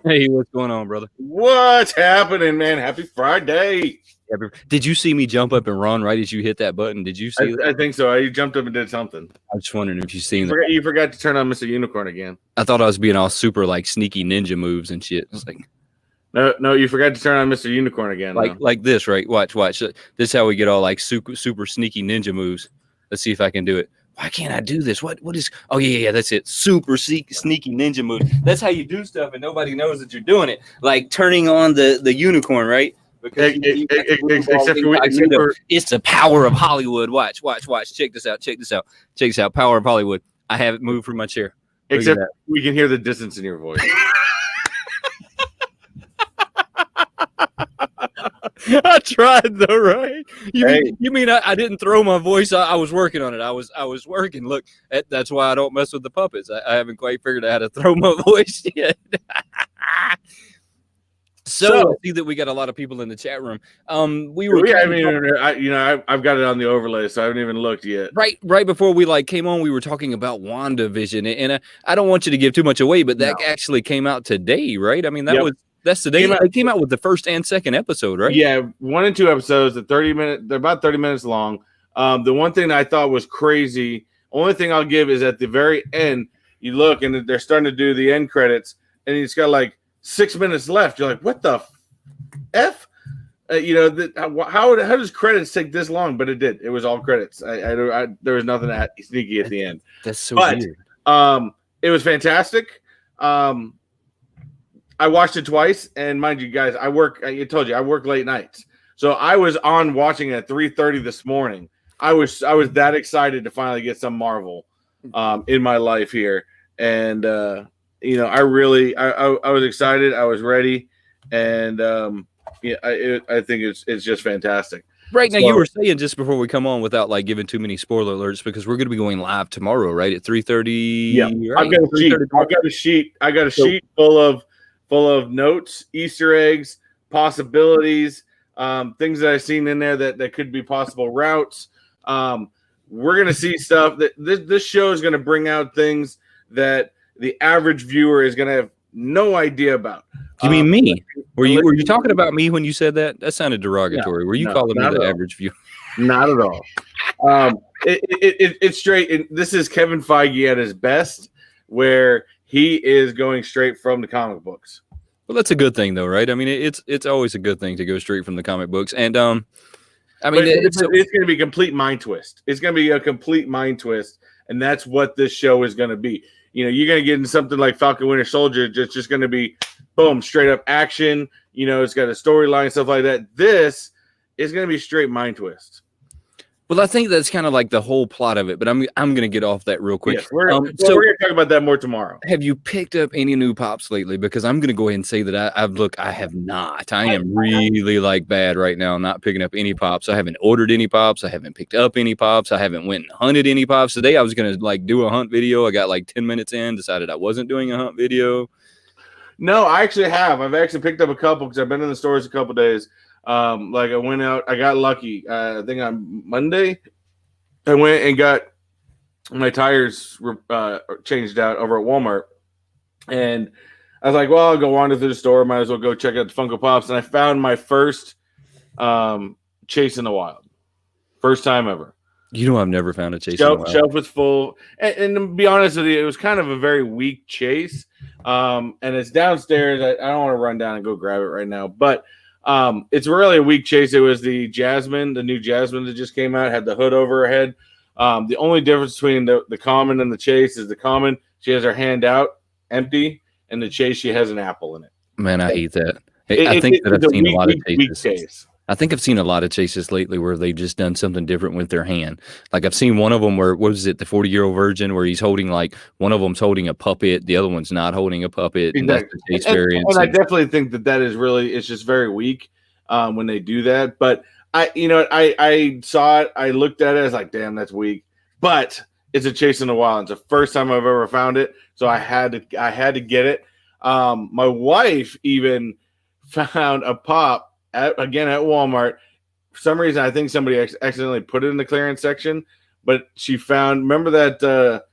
Hey, what's going on, brother? What's happening, man? Happy Friday. Did you see me jump up and run right as you hit that button? Did you see that? I think so. I jumped up and did something. I was just wondering if you seen that. You forgot to turn on Mr. Unicorn again. I thought I was being all super like sneaky ninja moves and shit. It's like No, you forgot to turn on Mr. Unicorn again. like this, right? Watch. This is how we get all like super sneaky ninja moves. Let's see if I can do it. Why can't I do this? What is? Oh yeah, that's it. Super sneaky ninja move. That's how you do stuff, and nobody knows that you're doing it. Like turning on the unicorn, right? Because it's the power of Hollywood. Watch. Check this out. Power of Hollywood. I have it moved from my chair. Except we can hear the distance in your voice. I tried though, right? You mean I didn't throw my voice? I was working on it. I was working. Look, that's why I don't mess with the puppets. I haven't quite figured out how to throw my voice yet. So I see that we got a lot of people in the chat room. I've got it on the overlay, so I haven't even looked yet. Right before we came on, we were talking about WandaVision, and I don't want you to give too much away, but that actually came out today, right? I mean, that's today. They came out with the first and second episode, right? Yeah, 1 and 2 episodes. They're about 30 minutes long. The one thing that I thought was crazy, only thing I'll give is at the very end, you look and they're starting to do the end credits, and it's got like 6 minutes left. You're like, what the F? How does credits take this long? But it did. It was all credits. There was nothing sneaky at the end. That's so weird. It was fantastic. I watched it twice, and mind you guys, I work late nights. So I was on watching it at 3:30 this morning. I was that excited to finally get some Marvel in my life here. And I was excited. I was ready. And I think it's just fantastic. Right. Now, you were saying just before we come on, without giving too many spoiler alerts, because we're going to be going live tomorrow, right, at 3:30. Yeah, right? I got a sheet full of notes, Easter eggs, possibilities, things that I've seen in there that could be possible routes. We're going to see stuff that this show is going to bring out things that the average viewer is going to have no idea about. You mean me? Were you talking about me when you said that? That sounded derogatory. Were you calling me the average viewer? Not at all. It's straight. And this is Kevin Feige at his best, where he is going straight from the comic books. Well, that's a good thing, though, right? I mean, it's always a good thing to go straight from the comic books. And it's going to be a complete mind twist. It's going to be a complete mind twist, and that's what this show is going to be. You're going to get into something like Falcon Winter Soldier. It's just going to be, boom, straight up action. It's got a storyline, stuff like that. This is going to be straight mind twist. Well, I think that's kind of like the whole plot of it, but I'm going to get off that real quick. Yes, we're going to talk about that more tomorrow. Have you picked up any new pops lately? Because I'm going to go ahead and say that I have not. I am really bad right now, not picking up any pops. I haven't ordered any pops. I haven't picked up any pops. I haven't went and hunted any pops. Today I was going to do a hunt video. I got 10 minutes in, decided I wasn't doing a hunt video. No, I actually have. I've actually picked up a couple because I've been in the stores a couple days. I went out, I got lucky. I think on Monday, I went and got my tires changed out over at Walmart. And I was like, well, I'll go wander through the store. Might as well go check out the Funko Pops. And I found my first chase in the wild. First time ever. I've never found a chase in the wild. Shelf was full. And to be honest with you, it was kind of a very weak chase. And it's downstairs. I don't want to run down and go grab it right now. But it's really a weak chase. It was the new Jasmine that just came out, had the hood over her head. The only difference between the common and the chase is the common, she has her hand out empty, and the chase, she has an apple in it. Man, I hate that. I think that I've seen a lot of chases. I think I've seen a lot of chases lately where they've just done something different with their hand. I've seen one of them where, what was it, the 40-year-old virgin, where he's holding one of them's holding a puppet, the other one's not holding a puppet. Exactly. And that's the chase variance. And I definitely think that is really, it's just very weak when they do that. But I saw it, I looked at it, I was like, damn, that's weak. But it's a chase in the wild. It's the first time I've ever found it, so I had to get it. My wife even found a pop at Walmart. For some reason, I think somebody accidentally put it in the clearance section, but she found, remember that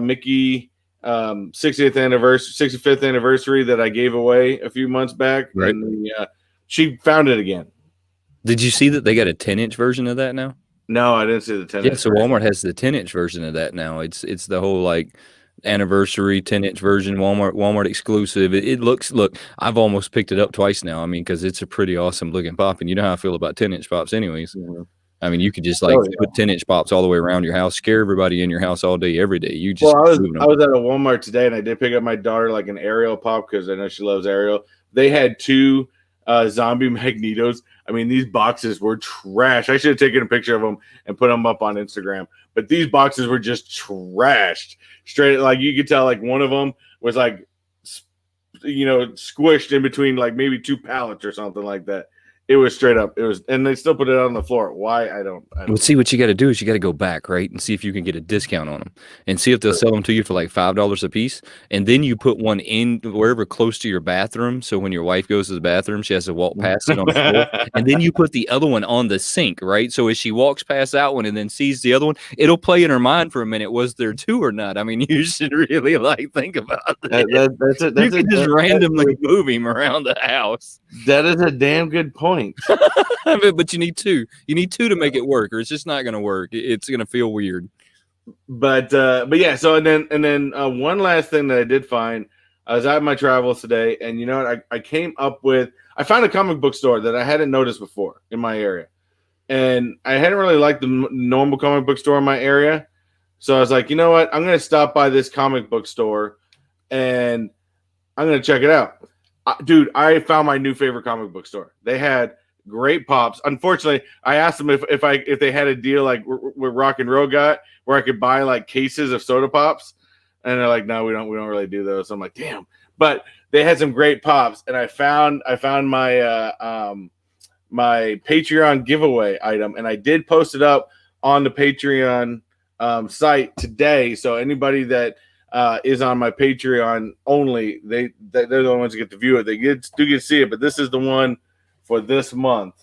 Mickey 65th anniversary that I gave away a few months back, right. And she found it again. Did you see that they got a 10-inch version of that now? No, I didn't see the 10-inch. Yeah, so Walmart has the 10-inch version of that now. It's the whole like anniversary 10-inch version, Walmart exclusive. It looks, look, I've almost picked it up twice now. I mean, because it's a pretty awesome looking pop, and you know how I feel about 10-inch pops anyways. Mm-hmm. I mean, you could just like put 10-inch pops all the way around your house, scare everybody in your house all day, every day. You just I was at a Walmart today, and I did pick up my daughter like an Ariel pop because I know she loves Ariel. They had 2 zombie Magnetos. I mean, these boxes were trash. I should have taken a picture of them and put them up on Instagram. But these boxes were just trashed. Straight, like you could tell, like one of them was like, squished in between like maybe 2 pallets or something like that. It was straight up. It was, and they still put it on the floor. Why? I don't. Well, see, what you got to do is you got to go back, right, and see if you can get a discount on them, and see if they'll sell them to you for like $5 a piece. And then you put one in wherever close to your bathroom, so when your wife goes to the bathroom, she has to walk past it on the floor. And then you put the other one on the sink, right? So as she walks past that one and then sees the other one, it'll play in her mind for a minute. Was there 2 or not? I mean, you should really like think about that. You can just randomly move him around the house. That is a damn good point. But you need 2. You need 2 to make it work, or it's just not going to work. It's going to feel weird. But yeah. So and then one last thing that I did find. I was at my travels today, and you know what? I came up with. I found a comic book store that I hadn't noticed before in my area, and I hadn't really liked the normal comic book store in my area. So I was like, you know what? I'm going to stop by this comic book store, and I'm going to check it out. Dude, I found my new favorite comic book store. They had great pops. Unfortunately, I asked them if they had a deal like where Rock and Roll got, where I could buy like cases of soda pops, and they're like, no, we don't really do those. So I'm like, damn. But they had some great pops, and I found my my Patreon giveaway item, and I did post it up on the Patreon site today. So anybody that is on my Patreon only, they're the only ones who get to view it. They do get to see it, but this is the one for this month.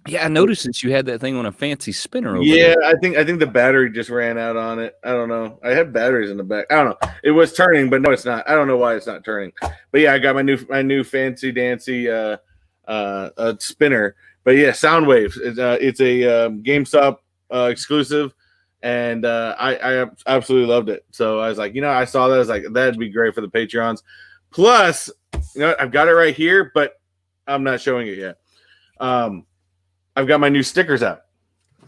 Yeah, I noticed that you had that thing on a fancy spinner over there. I think the battery just ran out on it. I don't know. I had batteries in the back. I don't know. It was turning, but no, it's not. I don't know why it's not turning. But yeah, I got my new fancy dancy spinner. But yeah, Soundwaves. It's a GameStop exclusive. And I absolutely loved it. So I was like, I saw that. I was like, that'd be great for the Patreons. Plus, I've got it right here, but I'm not showing it yet. I've got my new stickers out.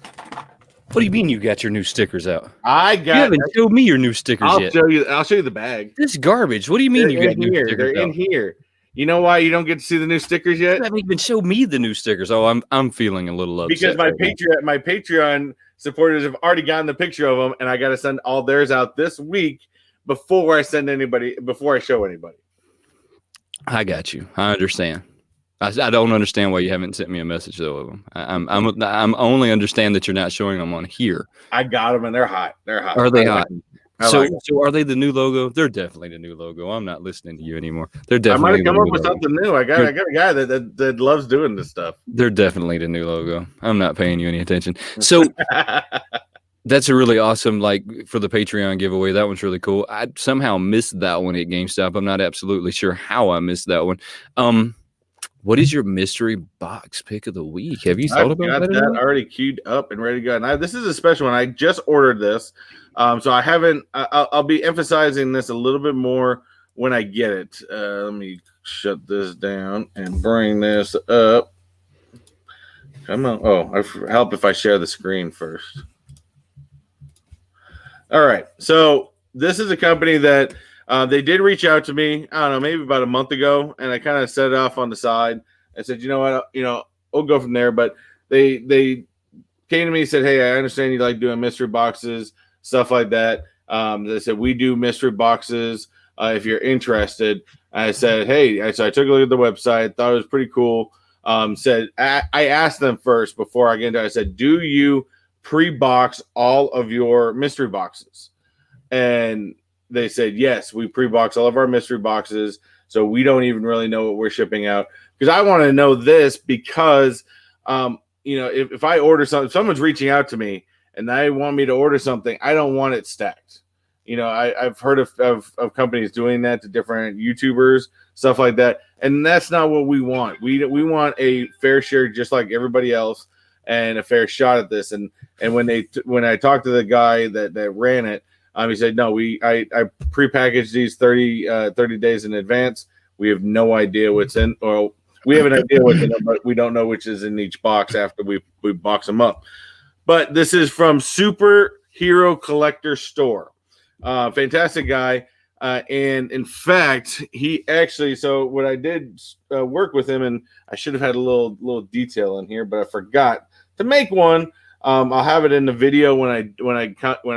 What do you mean you got your new stickers out? You haven't showed me your new stickers yet. I'll show you the bag. This is garbage. What do you mean you got new stickers? They're in here. You know why you don't get to see the new stickers yet? You haven't even showed me the new stickers. Oh, I'm feeling a little upset. Because my Patreon supporters have already gotten the picture of them, and I got to send all theirs out this week before I show anybody. I got you. I understand. I don't understand why you haven't sent me a message though of them. I'm only understand that you're not showing them on here. I got them, and they're hot. They're hot. Are they hot? So are they the new logo? They're definitely the new logo. I'm not listening to you anymore. They're definitely. I might have come up with something new. I got a guy that loves doing this stuff. They're definitely the new logo. I'm not paying you any attention. So that's a really awesome, like, for the Patreon giveaway. That one's really cool. I somehow missed that one at GameStop. I'm not absolutely sure how I missed that one. What is your mystery box pick of the week? Have you thought about that? That already queued up and ready to go. And this is a special one. I just ordered this, so I haven't. I'll be emphasizing this a little bit more when I get it. Let me shut this down and bring this up. Come on. Oh, help if I share the screen first. All right. So this is a company that. They did reach out to me, I don't know, maybe about a month ago, and I kind of set it off on the side. I said, you know what, we'll go from there. But they came to me and said, hey, I understand you like doing mystery boxes, stuff like that. They said, we do mystery boxes if you're interested. I said, hey, so I took a look at the website, thought it was pretty cool. Said, I asked them first before I get into it, I said, do you pre-box all of your mystery boxes? And they said, yes, we pre-box all of our mystery boxes, so we don't even really know what we're shipping out. Because I want to know this because, if I order something, if someone's reaching out to me and they want me to order something, I don't want it stacked. You know, I've heard of companies doing that to different YouTubers, stuff like that, and that's not what we want. We want a fair share, just like everybody else, and a fair shot at this. And when I talked to the guy that ran it, he said, no, I prepackaged these 30 days in advance. We have no idea what's in, or we have an idea what's in them, but we don't know which is in each box after we box them up. But this is from Superhero Collector Store. Fantastic guy. And in fact, he actually, so what I did work with him, and I should have had a little detail in here, but I forgot to make one. I'll have it in the video when I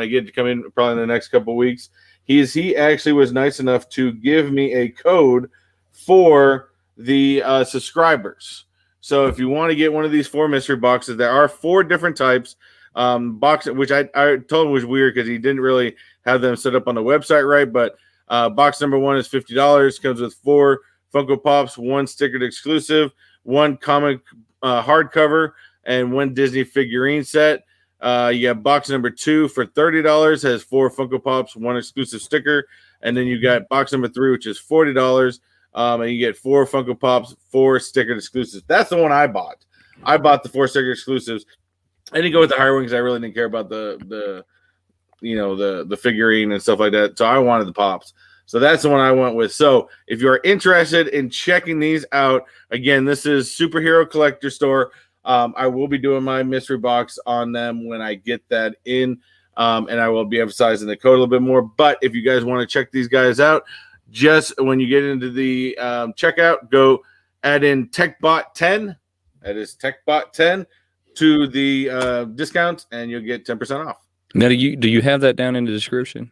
get to come in probably in the next couple of weeks. He actually was nice enough to give me a code for the subscribers. So if you want to get one of these 4 mystery boxes, there are 4 different types. Box, which I told him was weird because he didn't really have them set up on the website right, but box number 1 is $50. Comes with 4 Funko Pops, 1 stickered exclusive, 1 comic hardcover, and 1 Disney figurine set. You got box number 2 for $30, has 4 Funko Pops, 1 exclusive sticker, and then you got box number 3, which is $40, and you get 4 Funko Pops, 4 stickered exclusives. That's the one I bought. I bought the 4 sticker exclusives. I didn't go with the higher one because I really didn't care about the figurine and stuff like that. So I wanted the Pops. So that's the one I went with. So if you are interested in checking these out, again, this is Superhero Collector Store. I will be doing my mystery box on them when I get that in, and I will be emphasizing the code a little bit more. But if you guys want to check these guys out, just when you get into the checkout, go add in Techbot 10. That is Techbot 10 to the discounts, and you'll get 10% off. Now, do you have that down in the description?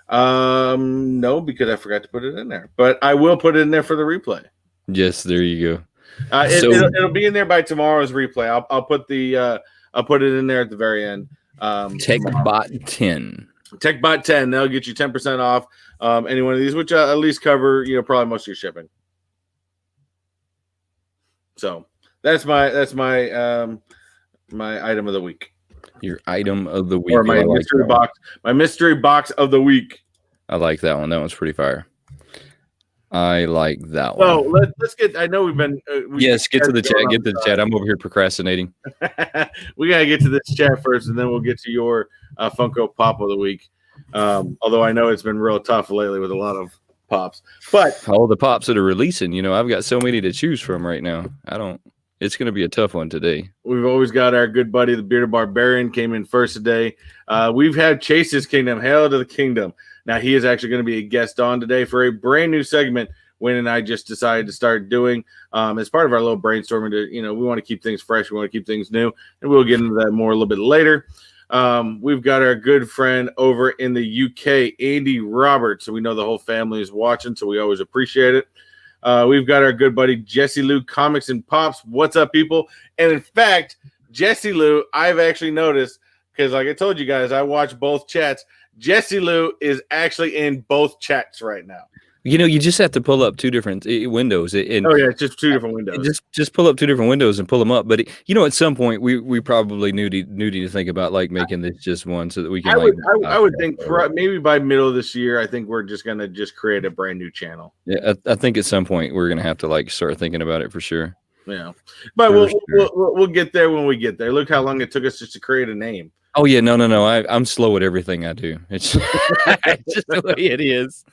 No, because I forgot to put it in there, but I will put it in there for the replay. Yes, there you go. It'll be in there by tomorrow's replay. I'll put it in there at the very end. Techbot 10. Techbot 10. They'll get you 10% off any one of these, which at least cover probably most of your shipping. So that's my my item of the week. Your item of the week, or my mystery box. My mystery box of the week. I like that one. That one's pretty fire. I like that one. So let's get. I know we've been. Yes, get to the chat. Get to the chat. I'm over here procrastinating. We gotta get to this chat first, and then we'll get to your Funko Pop of the week. Although I know it's been real tough lately with a lot of pops, but all the pops that are releasing. I've got so many to choose from right now. It's going to be a tough one today. We've always got our good buddy, the Bearded Barbarian, came in first today. We've had Chase's Kingdom, Hail to the Kingdom. Now, he is actually going to be a guest on today for a brand new segment Wayne and I just decided to start doing as part of our little brainstorming. We want to keep things fresh. We want to keep things new, and we'll get into that more a little bit later. We've got our good friend over in the UK, Andy Roberts. So we know the whole family is watching, so we always appreciate it. We've got our good buddy Jesse Lou, Comics and Pops. What's up, people? And in fact, Jesse Lou, I've actually noticed, because like I told you guys, I watch both chats. Jesse Lou is actually in both chats right now. You just have to pull up 2 different windows. It's just 2 different windows. Just pull up 2 different windows and pull them up. But at some point we probably need to think about like making this just one so that we can. I would think maybe by middle of this year, I think we're just gonna create a brand new channel. Yeah, I think at some point we're gonna have to like start thinking about it for sure. Yeah, but we'll get there when we get there. Look how long it took us just to create a name. Oh yeah, no. I'm slow at everything I do. It's just the way it is.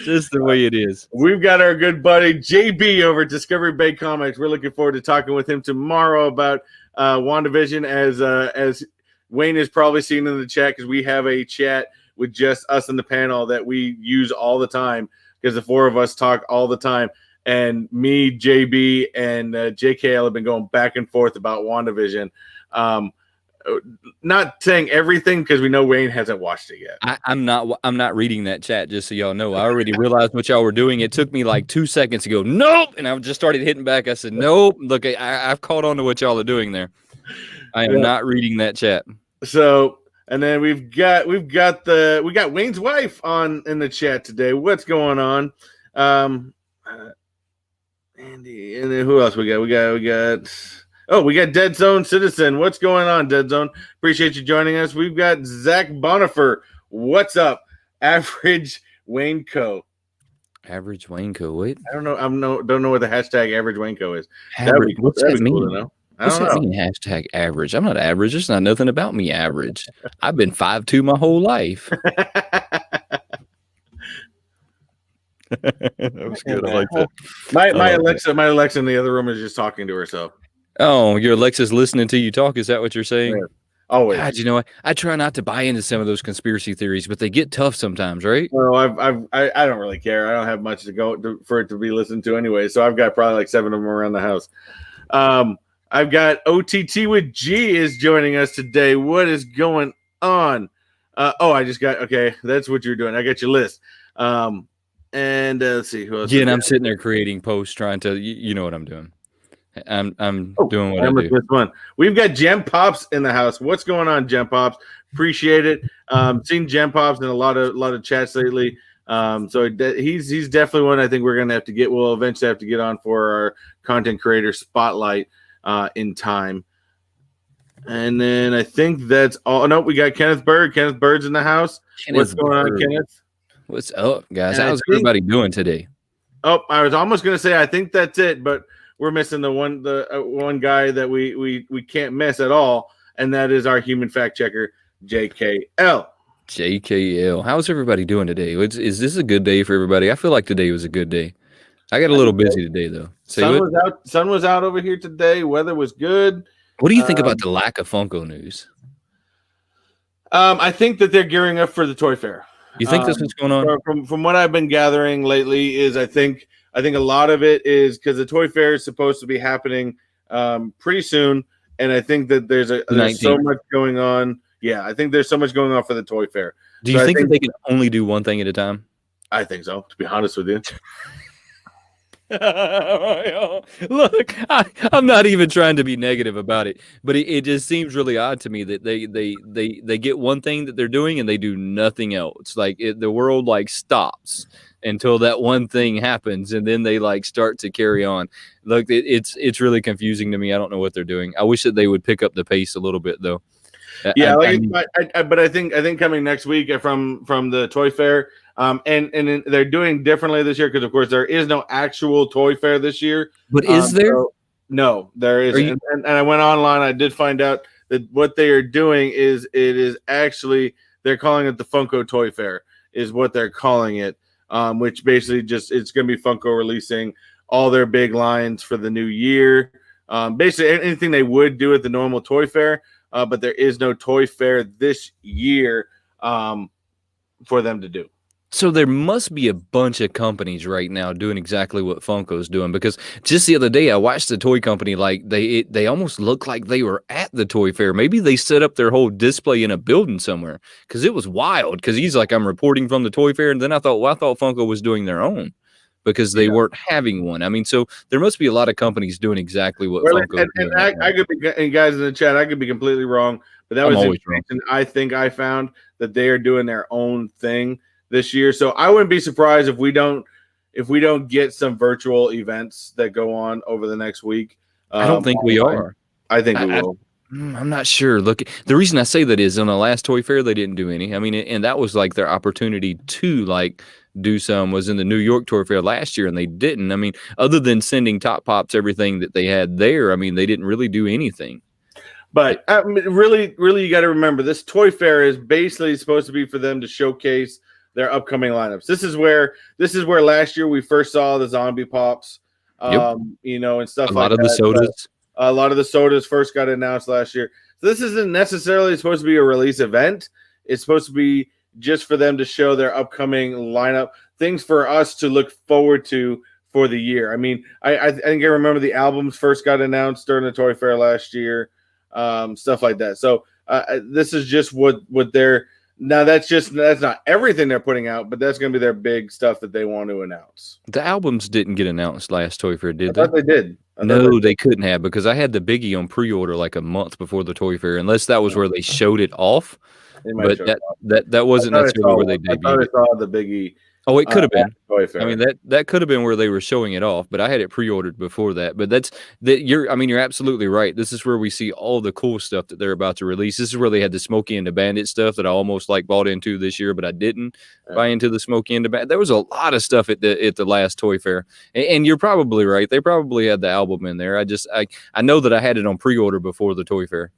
Just the way it is. We've got our good buddy JB over at Discovery Bay Comics. We're looking forward to talking with him tomorrow about WandaVision, as Wayne is probably seen in the chat, because we have a chat with just us in the panel that we use all the time, because the 4 of us talk all the time. And me, JB, and JKL have been going back and forth about WandaVision. Not saying everything, because we know Wayne hasn't watched it yet. I'm not reading that chat, just so y'all know. I already realized what y'all were doing. It took me like 2 seconds to go, nope, and I just started hitting back. I said, nope. Look, I've caught on to what y'all are doing there. I am not reading that chat. So, and then we got Wayne's wife in the chat today. What's going on? Andy, and then who else we got? We got Dead Zone Citizen. What's going on, Dead Zone? Appreciate you joining us. We've got Zach Bonifer. What's up? Average WayneKo. Average WayneKo. Wait. I don't know. Don't know what the hashtag average WayneKo is. Average. What's that mean? Cool to know. What's that mean? Hashtag average. I'm not average. There's not nothing about me average. I've been 5'2" my whole life. That was good. I like that. My Alexa in the other room is just talking to herself. Oh, your Alexa's listening to you talk. Is that what you're saying? Yeah. Always. God, you know what? I try not to buy into some of those conspiracy theories, but they get tough sometimes, right? Well, I don't really care. I don't have much for it to be listened to anyway. So I've got probably like 7 of them around the house. I've got OTT with G is joining us today. What is going on? Okay. That's what you're doing. I got your list. And let's see who else. Yeah, and I'm sitting there creating posts, trying to, you know what I'm doing. I'm doing what I do. This one. We've got Gem Pops in the house. What's going on, Gem Pops? Appreciate it. Seen Gem Pops in a lot of chats lately. So he's definitely one I think we're gonna have to get. We'll eventually have to get on for our content creator spotlight in time. And then I think that's all. No, we got Kenneth Bird. Kenneth Bird's in the house. What's going on, Kenneth? What's up, guys? How's everybody doing today? Oh, I was almost gonna say I think that's it, but we're missing the one guy that we can't miss at all, and that is our human fact checker, JKL. JKL. How's everybody doing today? Is this a good day for everybody? I feel like today was a good day. I got a little busy today, though. Sun was out over here today. Weather was good. What do you think about the lack of Funko news? I think that they're gearing up for the Toy Fair. You think that's what's going on? From what I've been gathering lately is I think a lot of it is because the Toy Fair is supposed to be happening pretty soon, and I think that there's so much going on. Yeah, I think there's so much going on for the Toy Fair. Do you think that they can only do one thing at a time? I think so, to be honest with you. Look, I'm not even trying to be negative about it, but it just seems really odd to me that they get one thing that they're doing and they do nothing else. Like the world like stops until that one thing happens, and then they like start to carry on. Look, it's really confusing to me. I don't know what they're doing. I wish that they would pick up the pace a little bit, though. Yeah, but I think coming next week from the Toy Fair. And they're doing differently this year because, of course, there is no actual Toy Fair this year. But is there? No, there isn't. And I went online. I did find out that what they are doing is they're calling it the Funko Toy Fair is what they're calling it, which basically just it's going to be Funko releasing all their big lines for the new year. Basically, anything they would do at the normal Toy Fair, but there is no Toy Fair this year for them to do. So there must be a bunch of companies right now doing exactly what Funko's doing, because just the other day I watched the toy company, like they almost looked like they were at the Toy Fair. Maybe they set up their whole display in a building somewhere, because it was wild. Because he's like, I'm reporting from the Toy Fair, and then I thought Funko was doing their own because they weren't having one. I mean, so there must be a lot of companies doing exactly what Funko. And I could be, and guys in the chat, I could be completely wrong, but that was information I think I found that they are doing their own thing this year. So I wouldn't be surprised if we don't get some virtual events that go on over the next week. I don't think we are. I think we will. I'm not sure. Look, the reason I say that is on the last Toy Fair, they didn't do any. I mean, and that was like their opportunity to like do some was in the New York Toy Fair last year, and they didn't. I mean, other than sending Top Pops everything that they had there, I mean, they didn't really do anything. But really, you got to remember, this Toy Fair is basically supposed to be for them to showcase their upcoming lineups. This is where last year we first saw the zombie pops, and stuff like that. A lot of the sodas first got announced last year. So this isn't necessarily supposed to be a release event. It's supposed to be just for them to show their upcoming lineup, things for us to look forward to for the year. I mean, I think I remember the albums first got announced during the Toy Fair last year, stuff like that. So this is just what they're. Now that's not everything they're putting out, but that's going to be their big stuff that they want to announce. The albums didn't get announced last Toy Fair, did they? I thought they did. No, they couldn't have, because I had the Biggie on pre-order like a month before the Toy Fair, unless that was where they showed it off. But that wasn't necessarily where they debuted. I thought I saw the Biggie. Oh, it could have been. I mean, that could have been where they were showing it off, but I had it pre-ordered before that. But you're absolutely right. This is where we see all the cool stuff that they're about to release. This is where they had the Smokey and the Bandit stuff that I almost like bought into this year, but I didn't buy into the Smokey and the Bandit. There was a lot of stuff at the last toy fair, and you're probably right. They probably had the album in there. I know that I had it on pre-order before the toy fair.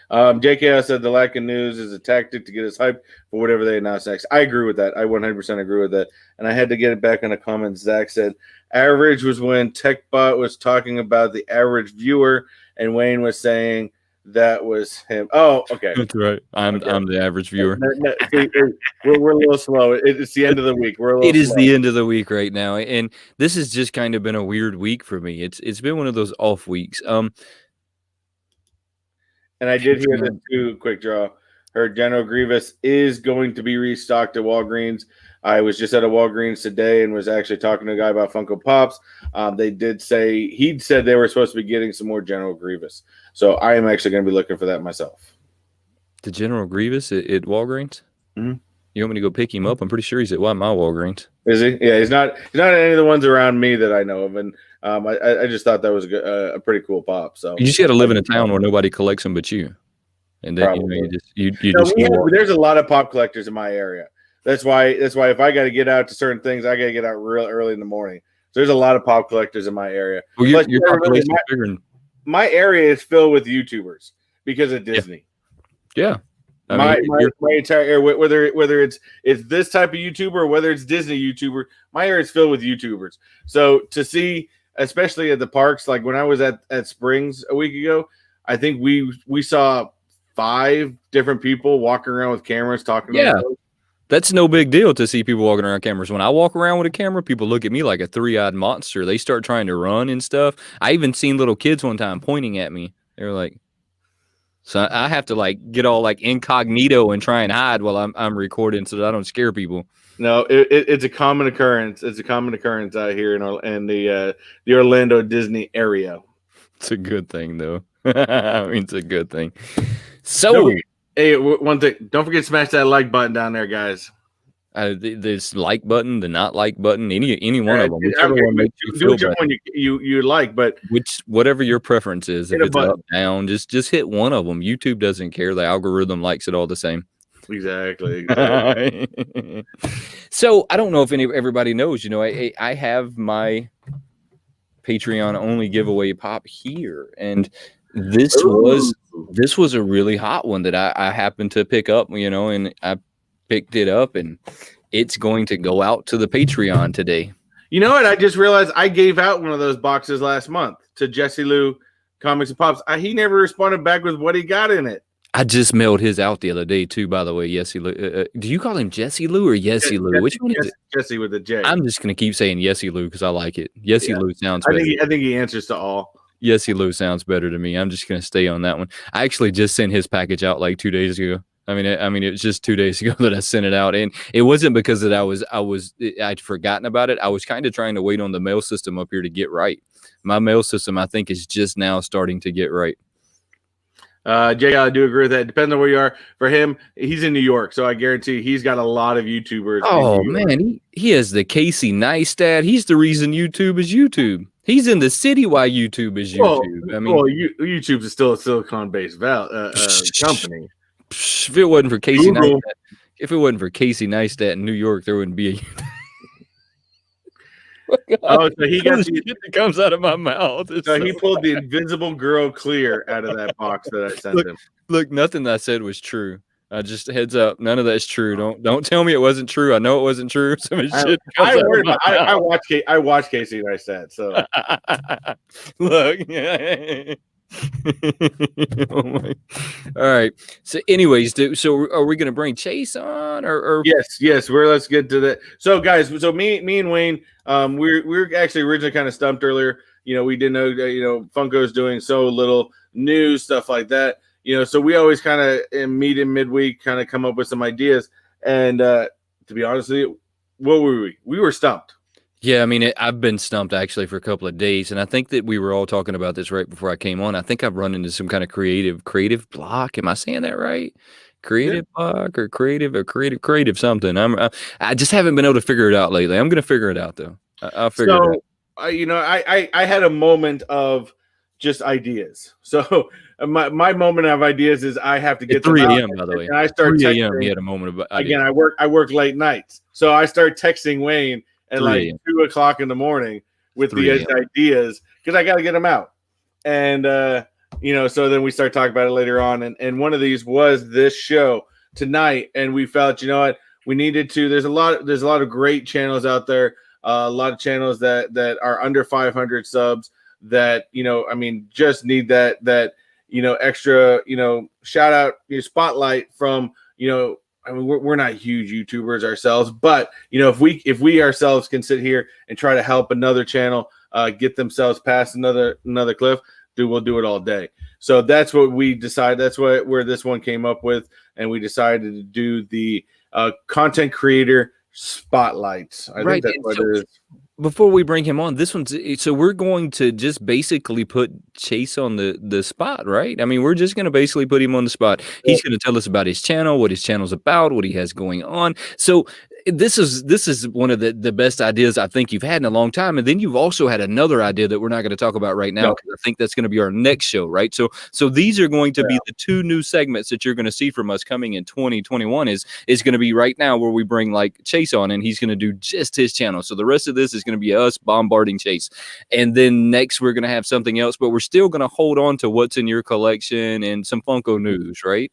JKO said the lack of news is a tactic to get us hyped for whatever they announce next. I agree with that. I 100% agree with that. And I had to get it back in the comments. Zach said average was when Techbot was talking about the average viewer, and Wayne was saying that was him. Oh, okay. That's right. I'm the average viewer. We're a little slow. It's the end of the week. It is the end of the week right now, and this has just kind of been a weird week for me. It's been one of those off weeks. And I did hear this too, quick draw. Heard General Grievous is going to be restocked at Walgreens. I was just at a Walgreens today and was actually talking to a guy about Funko Pops. They did say, he said they were supposed to be getting some more General Grievous. So I am actually going to be looking for that myself. The General Grievous at Walgreens? Mm-hmm. You want me to go pick him up? I'm pretty sure he's at my Walgreens. Is he? Yeah, he's not at any of the ones around me that I know of. And I just thought that was a pretty cool pop. So you just got to live in a town where nobody collects them but you. And then there's a lot of pop collectors in my area. That's why if I got to get out to certain things, I got to get out real early in the morning. So there's a lot of pop collectors in my area. Well, your population is bigger than... My area is filled with YouTubers because of Disney. Yeah. My entire area, whether it's this type of YouTuber or whether it's Disney YouTuber, my area is filled with YouTubers. So to see, especially at the parks, like when I was at Springs a week ago, I think we saw 5 different people walking around with cameras talking. Yeah, that's no big deal to see people walking around cameras. When I walk around with a camera, people look at me like a 3-eyed monster. They start trying to run and stuff. I even seen little kids one time pointing at me. They were like, so I have to like get all like incognito and try and hide while I'm recording so that I don't scare people. No, it's a common occurrence. It's a common occurrence out here in the Orlando Disney area. It's a good thing, though. I mean, it's a good thing. So, hey, one thing, don't forget to smash that like button down there, guys. This like button, the not like button, any one of them. Whichever one makes you feel whichever one you like, but whatever your preference is, if it's up, down, just hit one of them. YouTube doesn't care; the algorithm likes it all the same. Exactly. So I don't know if everybody knows. You know, I have my Patreon only giveaway pop here, and this was a really hot one that I happened to pick up. You know, and I picked it up, and it's going to go out to the Patreon today. You know what? I just realized I gave out one of those boxes last month to Jesse Lou Comics and Pops. He never responded back with what he got in it. I just mailed his out the other day too, by the way. Yesy Lou. Do you call him Jesse Lou or Yesy Lou? Which one is it? Jesse with a J. I'm just going to keep saying Yesy Lou because I like it. Yesy Lou sounds better. I think he answers to all. Yesy Lou sounds better to me. I'm just going to stay on that one. I actually just sent his package out like 2 days ago. I mean, it was just 2 days ago that I sent it out, and it wasn't because that I'd forgotten about it. I was kind of trying to wait on the mail system up here to get right. My mail system, I think, is just now starting to get right. Jay, I do agree with that. It depends on where you are. For him, he's in New York, so I guarantee he's got a lot of YouTubers. Oh man, he has the Casey Neistat. He's the reason YouTube is YouTube. He's in the city why YouTube is YouTube. YouTube's is still a Silicon-based company. If it wasn't for Casey Neistat in New York, there wouldn't be a YouTube. Oh, so he got the shit that comes out of my mouth. So he pulled the Invisible Girl clear out of that box that I sent him. Look, nothing I said was true. Just heads up, none of that's true. Don't tell me it wasn't true. I know it wasn't true. I watched Casey Neistat. So look. Oh my. All right. So anyways, so are we going to bring Chase on or yes, let's get to that. So guys, me and Wayne, we're actually originally kind of stumped earlier. You know, we didn't know, Funko's doing so little news, stuff like that. So we always kind of meet in midweek, kind of come up with some ideas. And to be honest with you, what were we? We were stumped. Yeah, I mean, I've been stumped actually for a couple of days, and I think that we were all talking about this right before I came on. I think I've run into some kind of creative block. Am I saying that right? Creative block or creative something. I just haven't been able to figure it out lately. I'm gonna figure it out though. I'll figure it out. You know, I had a moment of just ideas. So my moment of ideas is I have to get 3 a.m. by the way. And I start 3 a.m. He had a moment of ideas. Again. I work late nights, so I start texting Wayne at like 2 o'clock in the morning with the ideas because I got to get them out. And you know, so then we start talking about it later on. And one of these was this show tonight, and we felt, you know what, we needed to. There's a lot of great channels out there. A lot of channels that are under 500 subs that, you know, I mean, just need that you know, extra, you know, shout out, you know, spotlight from, you know, I mean, we're not huge YouTubers ourselves, but you know, if we ourselves can sit here and try to help another channel get themselves past another cliff, dude, we'll do it all day. So that's what we decided. That's where this one came up with, and we decided to do the content creator spotlights. I think that's what it is. Before we bring him on, this one's so we're going to just basically put Chase on the spot, right? I mean, we're just going to basically put him on the spot. He's going to tell us about his channel, what his channel's about, what he has going on. So this is one of the best ideas I think you've had in a long time. And then you've also had another idea that we're not going to talk about right now, because I think that's going to be our next show, right? So these are going to be the 2 new segments that you're going to see from us coming in 2021 is going to be right now where we bring like Chase on, and he's going to do just his channel. So the rest of this is going to be us bombarding Chase. And then next we're going to have something else, but we're still going to hold on to what's in your collection and some Funko news, right?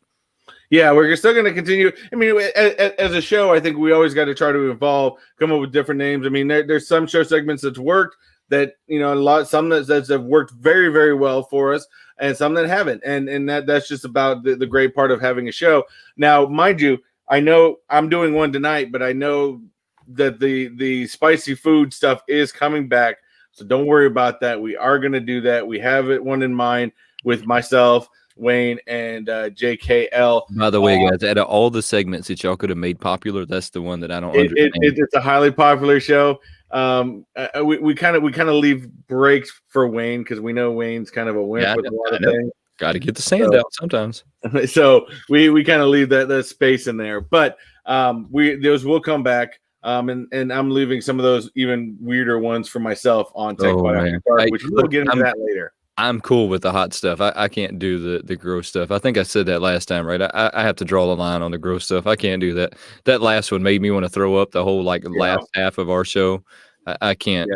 Yeah, we're still going to continue. I mean, as a show, I think we always got to try to evolve, come up with different names. I mean, there's some show segments that's worked that, you know, some that have worked very, very well for us, and some that haven't. And that's just about the great part of having a show. Now, mind you, I know I'm doing one tonight, but I know that the spicy food stuff is coming back. So don't worry about that. We are going to do that. We have one in mind with myself, Wayne, and JKL. By the way, guys, out of all the segments that y'all could have made popular, that's the one that I don't understand. It's a highly popular show. We kind of leave breaks for Wayne because we know Wayne's kind of a wimp with a lot of things. Got to get the sand out sometimes. So we kind of leave that space in there, but those will come back. And I'm leaving some of those even weirder ones for myself on Techbot Contact, which we'll get into that later. I'm cool with the hot stuff. I can't do the gross stuff. I think I said that last time, right? I have to draw the line on the gross stuff. I can't do that. That last one made me want to throw up the whole last half of our show. I can't.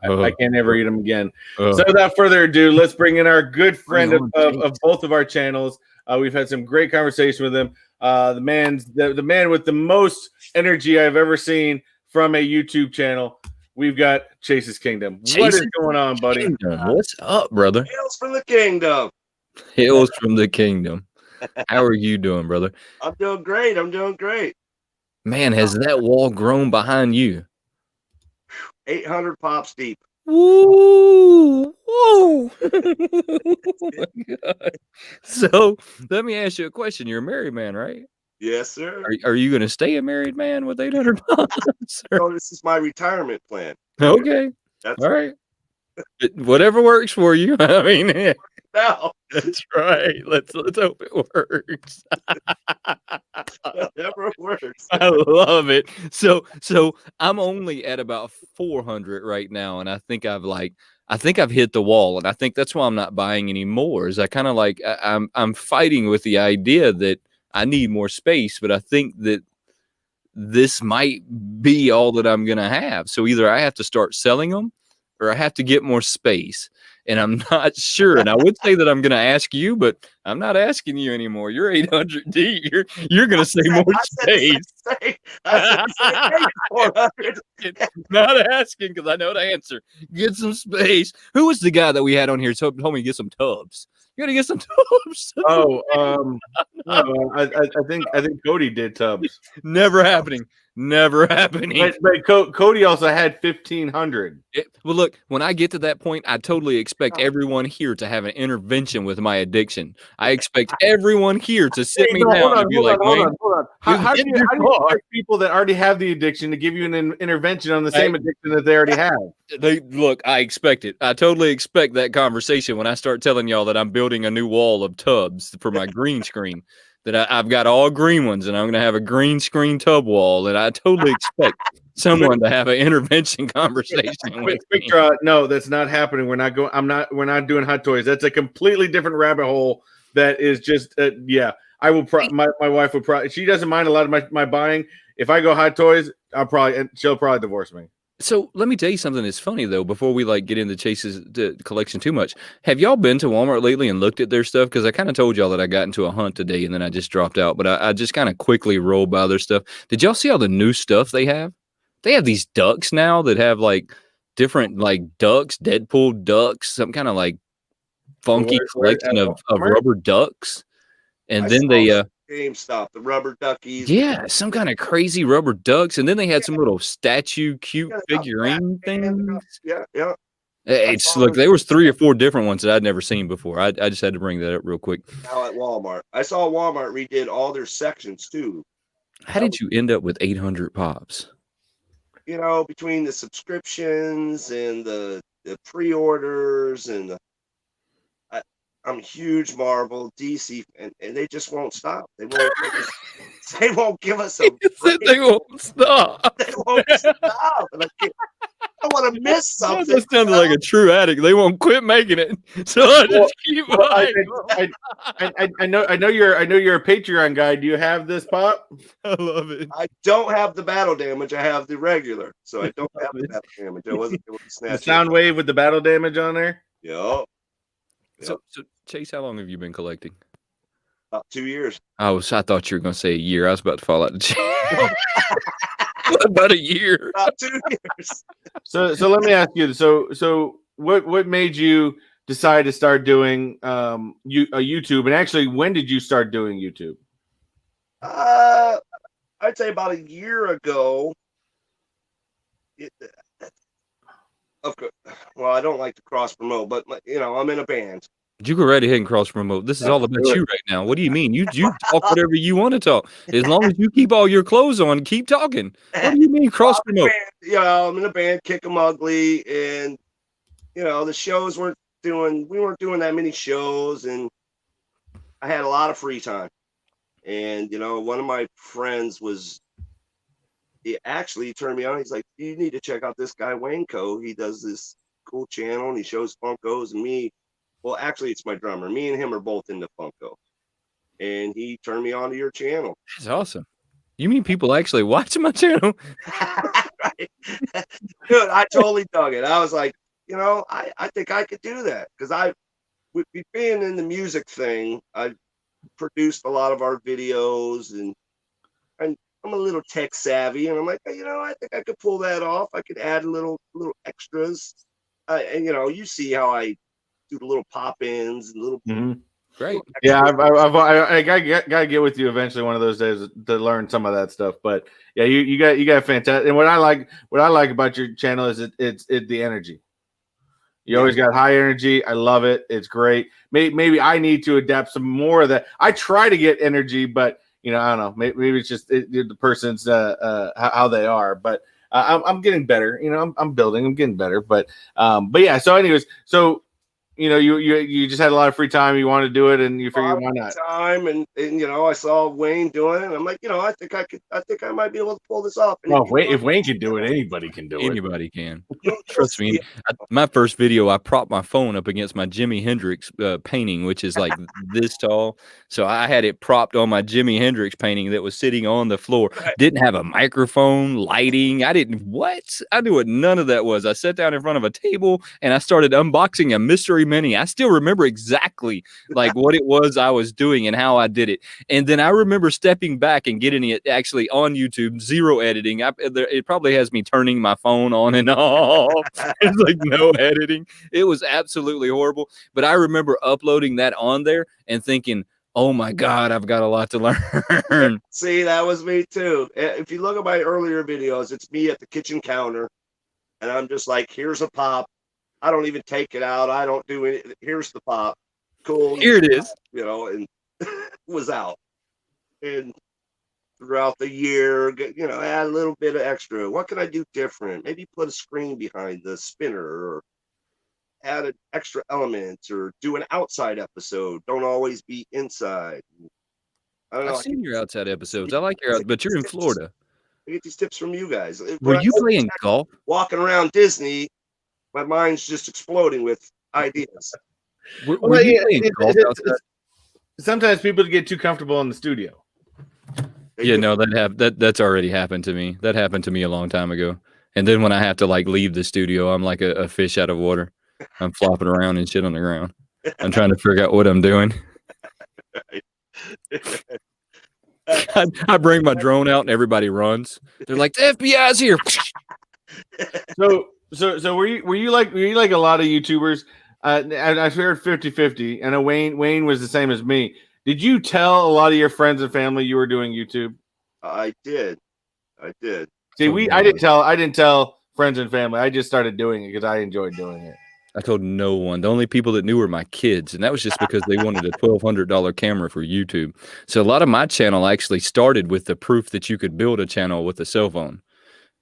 I can't ever eat them again. So without further ado, let's bring in our good friend of both of our channels. We've had some great conversation with him. The man with the most energy I've ever seen from a YouTube channel. We've got Chase's Kingdom. What is going on, buddy? What's up, brother? Hails from the kingdom. Hails from the kingdom. How are you doing, brother? I'm doing great. I'm doing great. Man, has that wall grown behind you? 800 pops deep. Woo! Whoa! So let me ask you a question. You're a married man, right? Yes, sir. Are you going to stay a married man with 800 pounds? No, this is my retirement plan. Okay. That's all right. Whatever works for you. I mean, no. That's right. Let's hope it works. Whatever works. I love it. So I'm only at about 400 right now, and I think I've hit the wall, and I think that's why I'm not buying any more. Is I kind of I'm fighting with the idea that I need more space, but I think that this might be all that I'm going to have. So either I have to start selling them or I have to get more space. And I'm not sure. And I would say that I'm going to ask you, but I'm not asking you anymore. You're 800 deep. You're going to say more space. Not asking because I know the answer. Get some space. Who was the guy that we had on here told me to get some tubs? You got to get some tubs. I think Cody did tubs. Never happening. Never happening. But Cody also had 1,500. Well, look, when I get to that point, I totally expect everyone here to have an intervention with my addiction. I expect everyone here to sit me down and be like, hold on. How do you expect people that already have the addiction to give you an intervention on the same addiction that they already have? Look, I expect it. I totally expect that conversation when I start telling y'all that I'm building a new wall of tubs for my green screen. that I've got all green ones, and I'm going to have a green screen tub wall, and I totally expect someone to have an intervention conversation with me. No, that's not happening. We're not going. We're not doing Hot Toys. That's a completely different rabbit hole. That is just. Yeah, I will. My wife would probably. She doesn't mind a lot of my buying. If I go Hot Toys, she'll probably divorce me. So let me tell you something that's funny though. Before we like get into Chase's collection too much, have y'all been to Walmart lately and looked at their stuff? Because I kind of told y'all that I got into a hunt today and then I just dropped out. But I just kind of quickly rolled by their stuff. Did y'all see all the new stuff they have? They have these ducks now that have like different like ducks, Deadpool ducks, some kind of like funky collection of rubber ducks. And then they GameStop, the rubber duckies. Yeah, some kind of crazy rubber ducks, and then they had some little statue, cute figurine things. Yeah. It's look, there was 3 or 4 different ones that I'd never seen before. I just had to bring that up real quick. Now at Walmart, I saw Walmart redid all their sections too. How did you end up with 800 pops? You know, between the subscriptions and the pre-orders and I'm huge Marvel, DC, and they just won't stop. They won't give us a break. They won't stop. They won't stop. And I want to miss something. That sounded like a true addict. They won't quit making it, so I just keep buying. I know you're a Patreon guy. Do you have this pop? I love it. I don't have the battle damage. I have the regular, so I don't have the battle damage. It wasn't the sound wave with the battle damage on there. Yeah. So Chase, how long have you been collecting? About 2 years. I thought you were going to say a year. I was about to fall out of chair. About a year. About 2 years. So let me ask you. So what made you decide to start doing YouTube? And actually, when did you start doing YouTube? I'd say about a year ago. Well, I don't like to cross promote, but I'm in a band. You go right ahead and cross promote. This is all about you right now. What do you mean? You talk whatever you want to talk. As long as you keep all your clothes on, keep talking. What do you mean cross promote? I'm in a band, Kick 'em Ugly, and the shows we weren't doing that many shows, and I had a lot of free time. And one of my friends he actually turned me on. He's like, you need to check out this guy, WayneKo. He does this cool channel and he shows Funkos. And me, well, actually, it's my drummer. Me and him are both into Funko. And he turned me on to your channel. That's awesome. You mean people actually watch my channel? Right. Dude, I totally dug it. I was like, I think I could do that. Because being in the music thing, I produced a lot of our videos and I'm a little tech savvy, and I'm like, I think I could pull that off. I could add little extras, and you see how I do the little pop-ins and little. Great. Yeah, I gotta get with you eventually one of those days to learn some of that stuff. But yeah, you got fantastic. And what I like about your channel is it's the energy. You always got high energy. I love it. It's great. Maybe I need to adapt some more of that. I try to get energy, but I don't know. Maybe it's just the person's how they are. But I'm getting better. I'm building. I'm getting better. But yeah. So anyways, you just had a lot of free time. You wanted to do it, and you figured why not? Time and I saw Wayne doing it. And I'm like, I think I might be able to pull this off. And if Wayne can do it, anybody can do it. Anybody can. Trust me. My first video, I propped my phone up against my Jimi Hendrix painting, which is like this tall. So I had it propped on my Jimi Hendrix painting that was sitting on the floor. Right. Didn't have a microphone, lighting. I knew what none of that was. I sat down in front of a table and I started unboxing a mystery mini. I still remember exactly like what it was I was doing and how I did it. And then I remember stepping back and getting it actually on YouTube, zero editing. It probably has me turning my phone on and off. It's like no editing. It was absolutely horrible. But I remember uploading that on there and thinking, oh my God, I've got a lot to learn. See, that was me too. If you look at my earlier videos, it's me at the kitchen counter and I'm just like, here's a pop. I don't even take it out. I don't do it. Here's the pop. Cool. Here it is. And was out. And throughout the year, add a little bit of extra. What can I do different? Maybe put a screen behind the spinner or add an extra element or do an outside episode. Don't always be inside. I don't know. I've seen your outside episodes. I like your, but you're in Florida. I get these tips from you guys. Were you playing golf? Walking around Disney, my mind's just exploding with ideas. Were you playing golf outside? Sometimes people get too comfortable in the studio. Yeah, no, that's already happened to me. That happened to me a long time ago. And then when I have to like leave the studio, I'm like a fish out of water. I'm flopping around and shit on the ground. I'm trying to figure out what I'm doing. I bring my drone out and everybody runs. They're like, the FBI's here. So were you like a lot of YouTubers? I've heard 50-50, and Wayne was the same as me. Did you tell a lot of your friends and family you were doing YouTube? I did. See, I didn't tell friends and family. I just started doing it because I enjoyed doing it. I told no one. The only people that knew were my kids, and that was just because they wanted a $1,200 camera for YouTube. So a lot of my channel actually started with the proof that you could build a channel with a cell phone.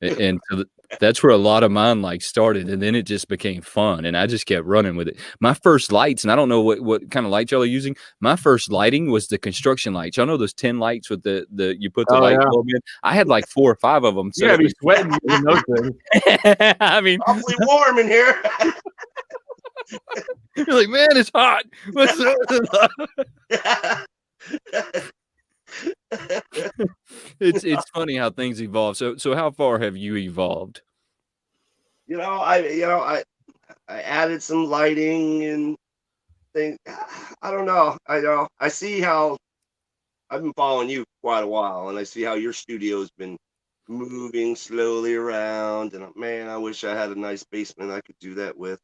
And so that's where a lot of mine like started, and then it just became fun, and I just kept running with it. My first lights, and I don't know what kind of lights y'all are using. My first lighting was the construction lights. Y'all know those 10 lights with the you put the light bulb in. I had like 4 or 5 of them. So yeah, be sweating in those things. I mean, awfully warm in here. You're like, man, it's hot. What's it's funny how things evolve. So how far have you evolved? I added some lighting and things. I don't know. I see how I've been following you quite a while, and I see how your studio's been moving slowly around. And man, I wish I had a nice basement I could do that with.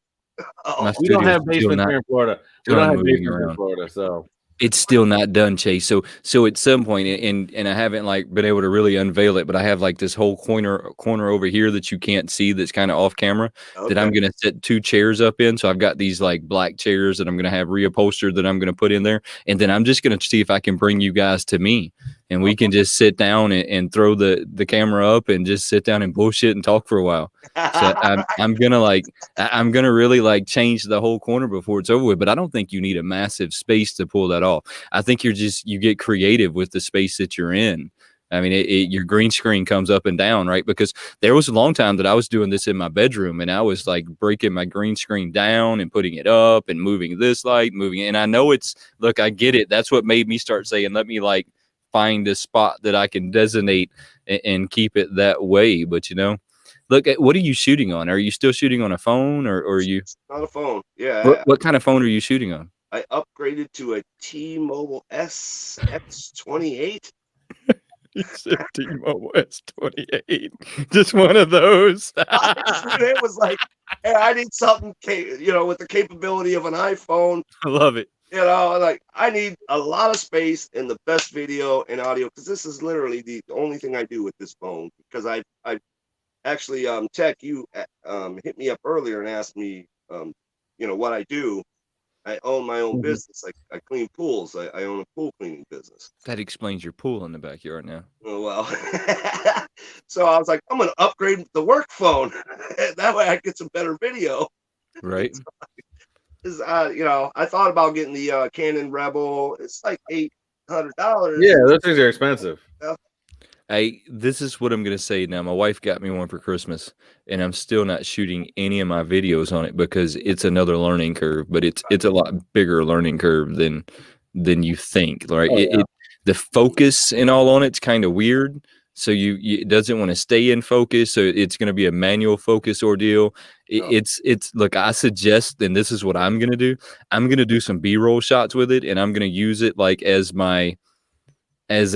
We don't have basements here in Florida. We don't have basements in Florida, so it's still not done, Chase. So at some point, and I haven't like been able to really unveil it, but I have like this whole corner over here that you can't see that's kind of off camera that I'm gonna set 2 chairs up in. So I've got these like black chairs that I'm gonna have reupholstered that I'm gonna put in there, and then I'm just gonna see if I can bring you guys to me, and we can just sit down and throw the camera up and just sit down and bullshit and talk for a while. So I'm gonna really like change the whole corner before it's over with. But I don't think you need a massive space to pull that off. I think you get creative with the space that you're in. I mean, your green screen comes up and down, right? Because there was a long time that I was doing this in my bedroom, and I was like breaking my green screen down and putting it up and moving this light, and I know look, I get it. That's what made me start saying, let me like find a spot that I can designate and keep it that way. But look, what are you shooting on? Are you still shooting on a phone or are you? It's not a phone. Yeah. What kind of phone are you shooting on? I upgraded to a T-Mobile X28. You said T-Mobile S28. Just one of those. It was like, hey, I need something, with the capability of an iPhone. I love it. Like I need a lot of space and the best video and audio, because this is literally the only thing I do with this phone. Because I actually, Tech, you hit me up earlier and asked me, what I do. I own my own business. I clean pools. I own a pool cleaning business. That explains your pool in the backyard now. Oh, well. So I was like, I'm going to upgrade the work phone. That way I get some better video. Right. I thought about getting the Canon Rebel. It's like $800. Yeah, those things are expensive. Yeah. This is what I'm going to say now. My wife got me one for Christmas, and I'm still not shooting any of my videos on it because it's another learning curve, but it's a lot bigger learning curve than you think, right? The focus and all on it's kind of weird. So it doesn't want to stay in focus. So it's going to be a manual focus ordeal. Look, I suggest, and this is what I'm going to do. I'm going to do some B-roll shots with it, and I'm going to use it like as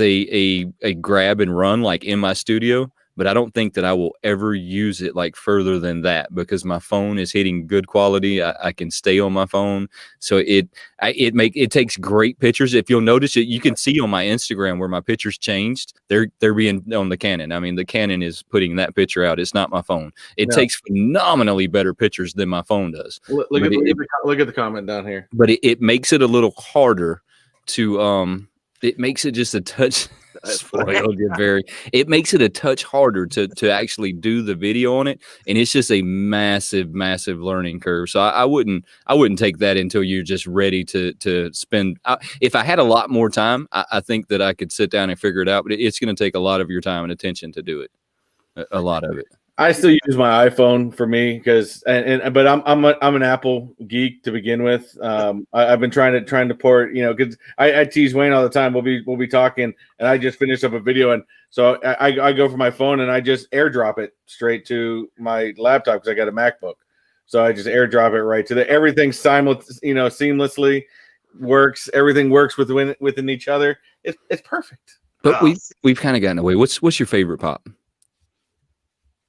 a grab and run, like in my studio. But I don't think that I will ever use it like further than that because my phone is hitting good quality. I can stay on my phone. So it takes great pictures. If you'll notice it, you can see on my Instagram where my pictures changed. They're being on the Canon. I mean, the Canon is putting that picture out. It's not my phone. It takes phenomenally better pictures than my phone does. Look at the comment down here. But it makes it a little harder to it makes it just a touch Spoiled you very. It makes it a touch harder to actually do the video on it, and it's just a massive learning curve. So I wouldn't take that until you're just ready to spend. If I had a lot more time, I think that I could sit down and figure it out. But it's going to take a lot of your time and attention to do it. A lot of it. I still use my iPhone for me because, but I'm an Apple geek to begin with. I've been trying to port, because I tease Wayne all the time. We'll be talking, and I just finished up a video, and so I go for my phone and I just AirDrop it straight to my laptop because I got a MacBook. So I just AirDrop it right to the everything seamlessly works. Everything works within each other. It's perfect. But we've kind of gotten away. What's your favorite pop?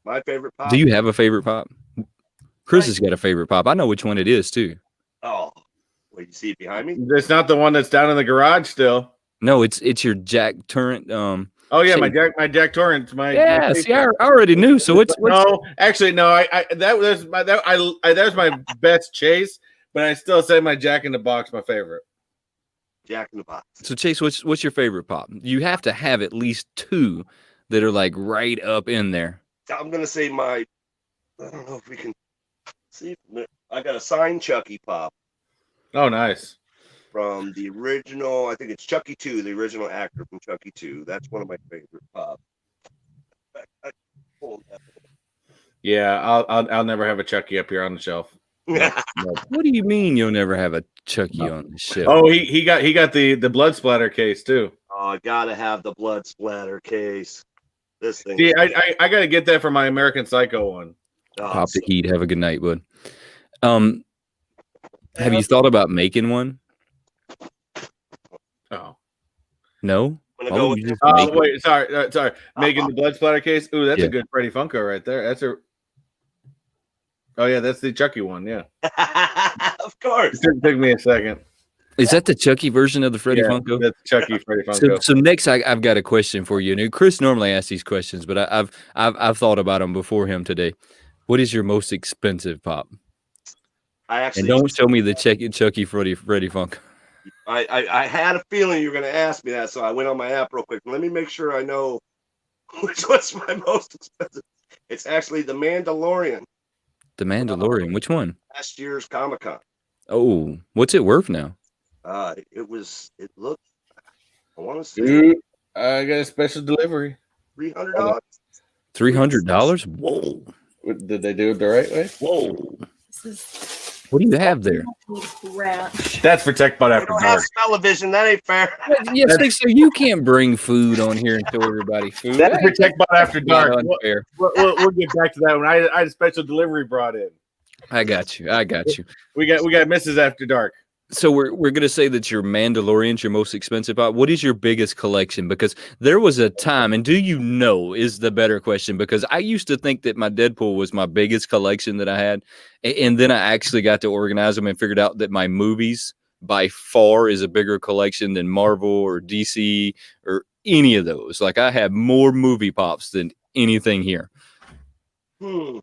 My favorite pop. Do you have a favorite pop? Chris has got a favorite pop. I know which one it is too. Oh, wait, you see it behind me? It's not the one that's down in the garage still. No, it's your Jack Turrent. Oh yeah, my Jack Torrent. Yeah, see, I already knew. So what's no, actually no. That was my best chase, but I still say my Jack in the Box my favorite. Jack in the Box. So Chase, what's your favorite pop? You have to have at least two that are like right up in there. I'm gonna say I don't know if we can see. I got a signed Chucky pop. Oh, nice. From the original, I think it's Chucky 2, the original actor from Chucky 2. That's one of my favorite pops. Yeah, I'll never have a Chucky up here on the shelf. No. What do you mean you'll never have a Chucky on the shelf? Oh, he got the blood splatter case too. Oh, I gotta have the blood splatter case. This thing. See, I gotta get that for my American Psycho one. Oh, pop the heat. Have a good night, bud. Have you thought about making one? Oh no. Wait, sorry. Making the blood splatter case. Ooh, that's a good Freddy Funko right there. Oh yeah, that's the Chucky one. Yeah. Of course. It took me a second. Is that the Chucky version of the Freddy Funko? That's Chucky Freddy Funko. So next, I've got a question for you. And Chris normally asks these questions, but I've thought about them before him today. What is your most expensive pop? And don't show me the Chucky Freddy Funko. I had a feeling you were going to ask me that, so I went on my app real quick. Let me make sure I know which one's my most expensive. It's actually the Mandalorian. The Mandalorian. Which one? Last year's Comic-Con. Oh, what's it worth now? It looked, I want to say. Dude, I got a special delivery. $300. $300? Whoa. Did they do it the right way? Whoa. What do you have there? That's for Techbot After Dark. Smell-o-vision. That ain't fair. Yes, so you can't bring food on here and show everybody food. That's for Techbot After Dark. Unfair. We'll get back to that one. I had a special delivery brought in. I got you. We got Mrs. After Dark. So we're gonna say that your Mandalorian's your most expensive pop. What is your biggest collection? Because there was a time, and do you know is the better question? Because I used to think that my Deadpool was my biggest collection that I had, and then I actually got to organize them and figured out that my movies by far is a bigger collection than Marvel or DC or any of those. Like I have more movie pops than anything here. I'm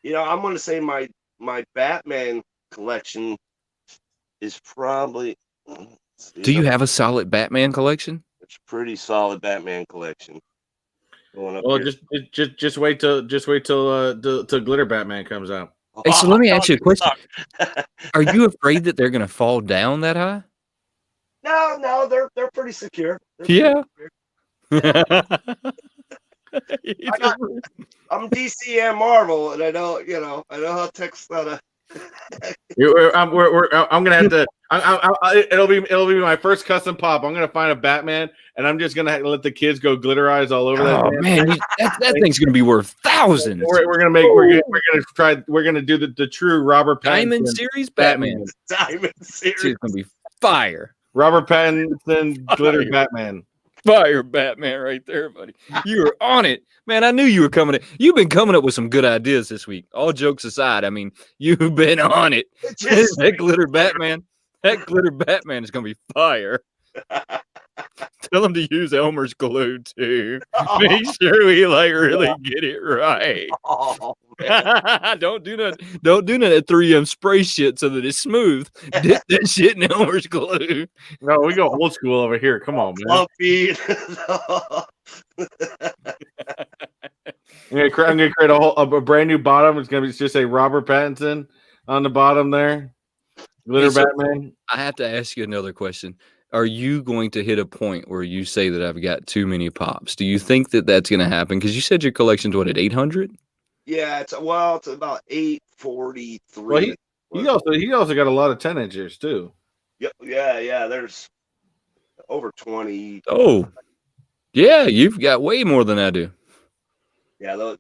gonna say my Batman collection is probably. Do you have a solid Batman collection? It's a pretty solid Batman collection. Well, just wait till Glitter Batman comes out. Hey, so let me ask you a question. Are you afraid that they're going to fall down that high? No, they're pretty secure. Yeah. I'm DC and Marvel, and I know how Tech's not I'm gonna have to. It'll be my first custom pop. I'm gonna find a Batman, and I'm just gonna let the kids go glitterize all over that. Oh man, that thing's gonna be worth thousands. We're gonna do the true Robert Pattinson Diamond Series Batman. Diamond Series. It's gonna be fire. Robert Pattinson glitter Batman. Fire Batman right there, buddy. You were on it. Man, I knew you were coming. You've been coming up with some good ideas this week. All jokes aside, I mean, you've been on it. That glitter Batman is going to be fire. Tell him to use Elmer's glue, too. Make sure we really get it right. Oh, Don't do that. Don't do that 3M spray shit so that it's smooth. Dip that shit in Elmer's glue. No, we go old school over here. Come on, man. I'm gonna create a brand new bottom. It's gonna just say Robert Pattinson on the bottom there. Glitter Batman. I have to ask you another question. Are you going to hit a point where you say that I've got too many pops? Do you think that that's going to happen? Because you said your collection's what, at 800? Yeah, it's about 843. Well, he also got a lot of 10-inchers too. Yeah. There's over 20. Oh, yeah, you've got way more than I do. Yeah,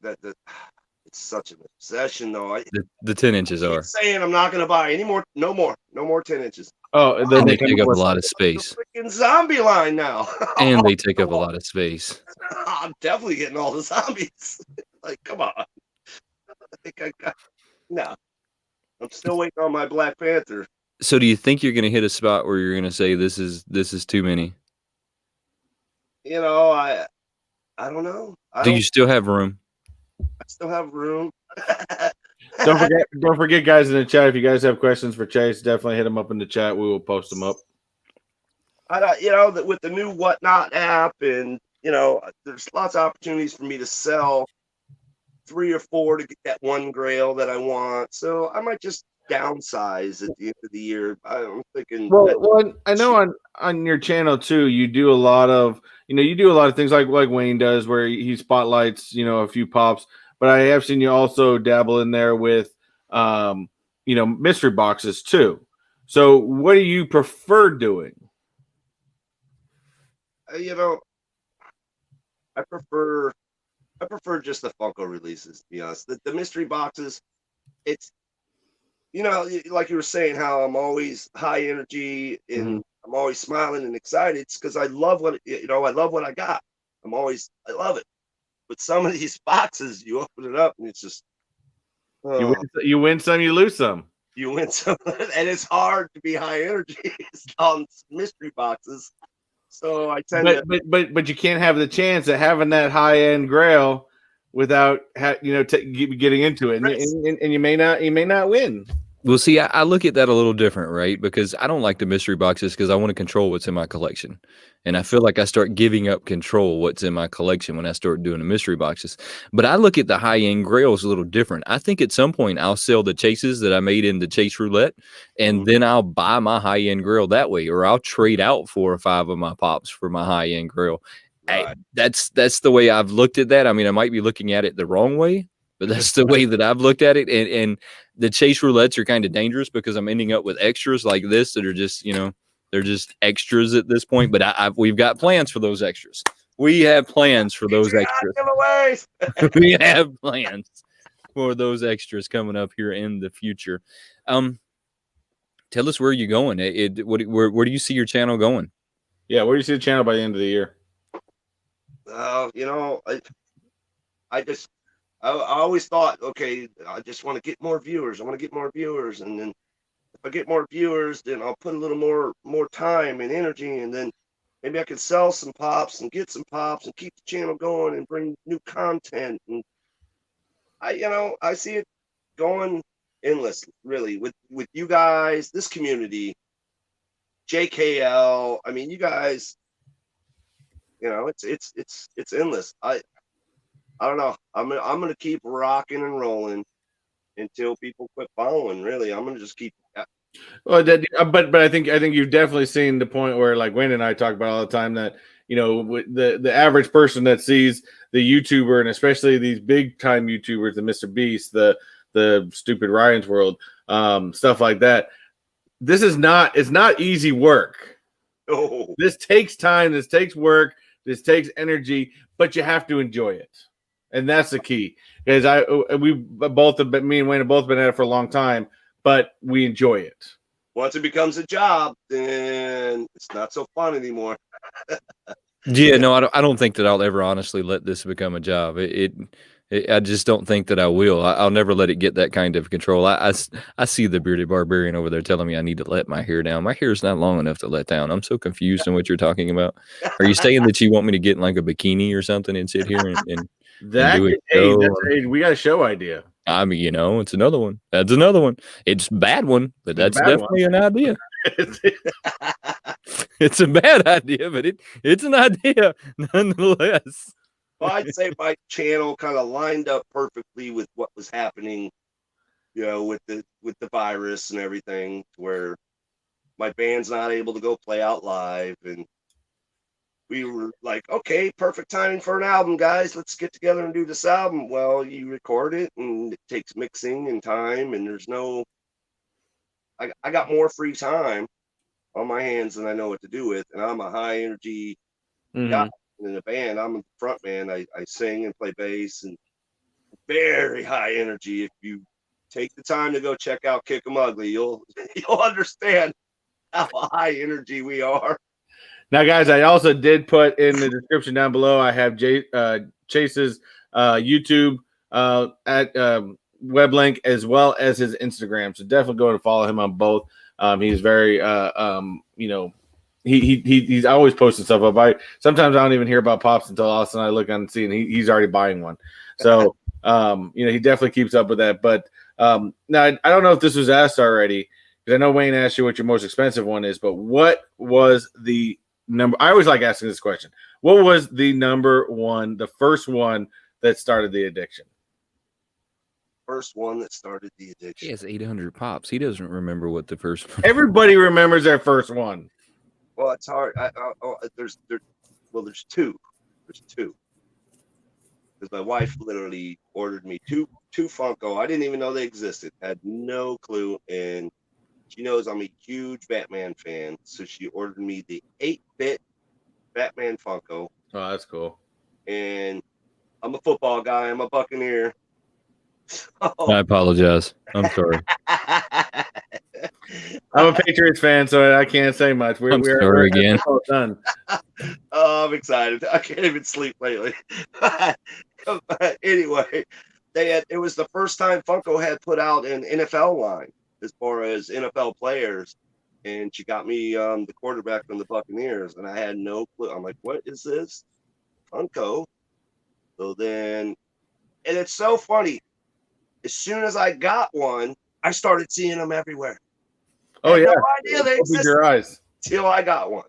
it's such an obsession, though. The 10 inches are saying I'm not going to buy any more. No more 10 inches. Oh, and they take up a lot of space. Freaking zombie line now. And they take up a lot of space. I'm definitely getting all the zombies. Like, come on. I think I got. No, I'm still waiting on my Black Panther. So, do you think you're going to hit a spot where you're going to say this is too many? You know, I don't know. Do you still have room? I still have room. Don't forget, guys, in the chat. If you guys have questions for Chase, definitely hit them up in the chat. We will post them up. That with the new Whatnot app, and there's lots of opportunities for me to sell 3 or 4 to get that one grail that I want. So I might just downsize at the end of the year. I'm thinking. Well, I know on your channel too, you do a lot of things like Wayne does, where he spotlights a few pops. But I have seen you also dabble in there with mystery boxes too. So what do you prefer doing? I prefer just the Funko releases, to be honest. The mystery boxes, it's like you were saying, how I'm always high energy and I'm always smiling and excited. It's because I love what I got. I love it. But some of these boxes, you open it up and it's just you win some, you lose some. You win some, and it's hard to be high energy on mystery boxes. So I tend but you can't have the chance of having that high end grail without getting into it, and you may not win. Well, see, I look at that a little different, right? Because I don't like the mystery boxes because I want to control what's in my collection. And I feel like I start giving up control what's in my collection when I start doing the mystery boxes. But I look at the high-end grails a little different. I think at some point I'll sell the chases that I made in the chase roulette, and then I'll buy my high-end grail that way, or I'll trade out 4 or 5 of my pops for my high-end grail. Right. That's the way I've looked at that. I mean, I might be looking at it the wrong way, but that's the way that I've looked at it. And the chase roulettes are kind of dangerous because I'm ending up with extras like this that are just, they're just extras at this point. But we've got plans for those extras. We have plans for those extras. We have plans for those extras coming up here in the future. Tell us where you're going. Where do you see your channel going? Yeah, where do you see the channel by the end of the year? I always thought, okay, I just want to get more viewers. I want to get more viewers. And then if I get more viewers, then I'll put a little more time and energy. And then maybe I can sell some pops and get some pops and keep the channel going and bring new content. And I see it going endless, really, with you guys, this community, JKL. I mean, you guys, it's endless. I don't know. I'm gonna keep rocking and rolling until people quit following. Really, I'm gonna just keep. Well, but I think you've definitely seen the point where, like Wayne and I talk about all the time, that the average person that sees the YouTuber, and especially these big time YouTubers, the Mr. Beast, the stupid Ryan's World, stuff like that. It's not easy work. Oh. This takes time. This takes work. This takes energy, but you have to enjoy it. And that's the key, because me and Wayne have both been at it for a long time, but we enjoy it. Once it becomes a job, then it's not so fun anymore. Yeah, no, I don't think that I'll ever honestly let this become a job. I just don't think that I will. I'll never let it get that kind of control. I see the bearded barbarian over there telling me I need to let my hair down. My hair is not long enough to let down. I'm so confused in what you're talking about. Are you saying that you want me to get in like a bikini or something and sit here and do it? We got a show idea. I mean, you know, it's another one. That's another one. It's a bad one, but that's definitely an idea. It's a bad idea, but it's an idea nonetheless. Well, I'd say my channel kind of lined up perfectly with what was happening, you know, with the virus and everything, where my band's not able to go play out live, and we were like, okay, perfect timing for an album, guys. Let's get together and do this album. Well, you record it, and it takes mixing and time, and there's no. I got more free time on my hands than I know what to do with, and I'm a high energy guy in a band. I'm a front man. I sing and play bass, and very high energy. If you take the time to go check out Kick 'Em Ugly, you'll understand how high energy we are. Now, guys, I also did put in the description down below. I have Chase's YouTube web link as well as his Instagram. So definitely go and follow him on both. He's very, you know, he's always posting stuff up. Sometimes I don't even hear about pops until all of a sudden I look on and see, and he's already buying one. So, you know, he definitely keeps up with that. But now I don't know if this was asked already, because I know Wayne asked you what your most expensive one is, but what was the number? I always like asking this question. What was the number one, the first one that started the addiction? First one that started the addiction. He has 800 pops. He doesn't remember what the first one. Everybody remembers their first one. Well, it's hard. There's two. There's two. Because my wife literally ordered me two Funko. I didn't even know they existed. Had no clue. And she knows I'm a huge Batman fan. So she ordered me the 8-bit Batman Funko. Oh, that's cool. And I'm a football guy. I'm a Buccaneer. So... I apologize. I'm sorry. I'm a Patriots fan, so I can't say much. I'm sorry again. Done. Oh, I'm excited. I can't even sleep lately. Anyway, it was the first time Funko had put out an NFL line as far as NFL players, and she got me the quarterback from the Buccaneers, and I had no clue. I'm like, what is this? Funko. So then, and it's so funny. As soon as I got one, I started seeing them everywhere. Oh, yeah. No idea they existed your eyes. till I got one.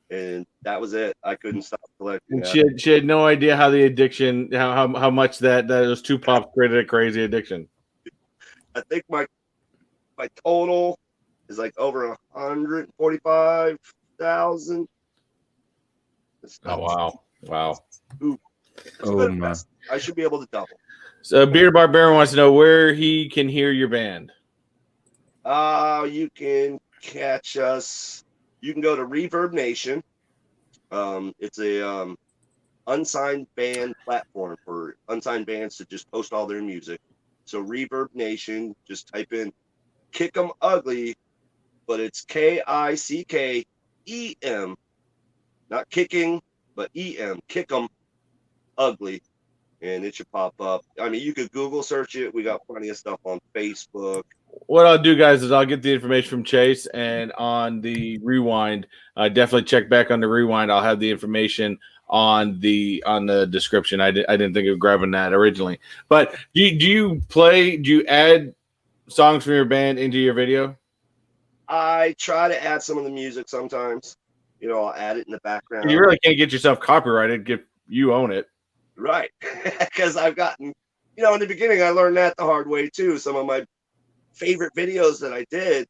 And that was it. I couldn't stop collecting. She had no idea how the addiction, how much that those two pops created a crazy addiction. I think my total is like over 145,000. Oh wow! Ooh, oh my! I should be able to double. So Bearded Barbarian wants to know where he can hear your band. You can catch us. You can go to Reverb Nation. It's a unsigned band platform for unsigned bands to just post all their music. So Reverb Nation, just type in Kick 'Em Ugly, but it's KICKEM, not kicking, but EM, Kick 'Em Ugly, and it should pop up. I mean, you could Google search it. We got plenty of stuff on Facebook. What I'll do, guys, is I'll get the information from Chase, and on the rewind, definitely check back on the rewind. I'll have the information on the description. I didn't think of grabbing that originally. But do you add songs from your band into your video? I try to add some of the music sometimes. You know, I'll add it in the background. You really can't get yourself copyrighted if you own it. Right. Because I've gotten, you know, in the beginning, I learned that the hard way too. Some of my favorite videos that I did,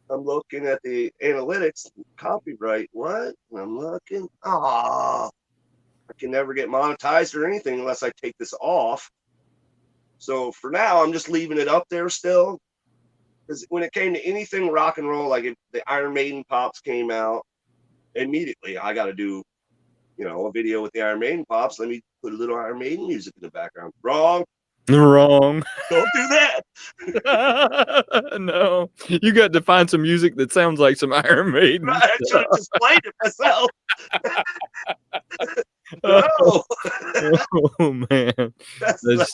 I'm looking at the analytics, copyright, what? And I'm looking, I can never get monetized or anything unless I take this off. So for now, I'm just leaving it up there still. Because when it came to anything rock and roll, like if the Iron Maiden pops came out, immediately I got to do, you know, a video with the Iron Maiden pops. Let me put a little Iron Maiden music in the background. Wrong. Wrong. Don't do that. No, you got to find some music that sounds like some Iron Maiden. Right, I should have just played it myself. No. Oh man, that's too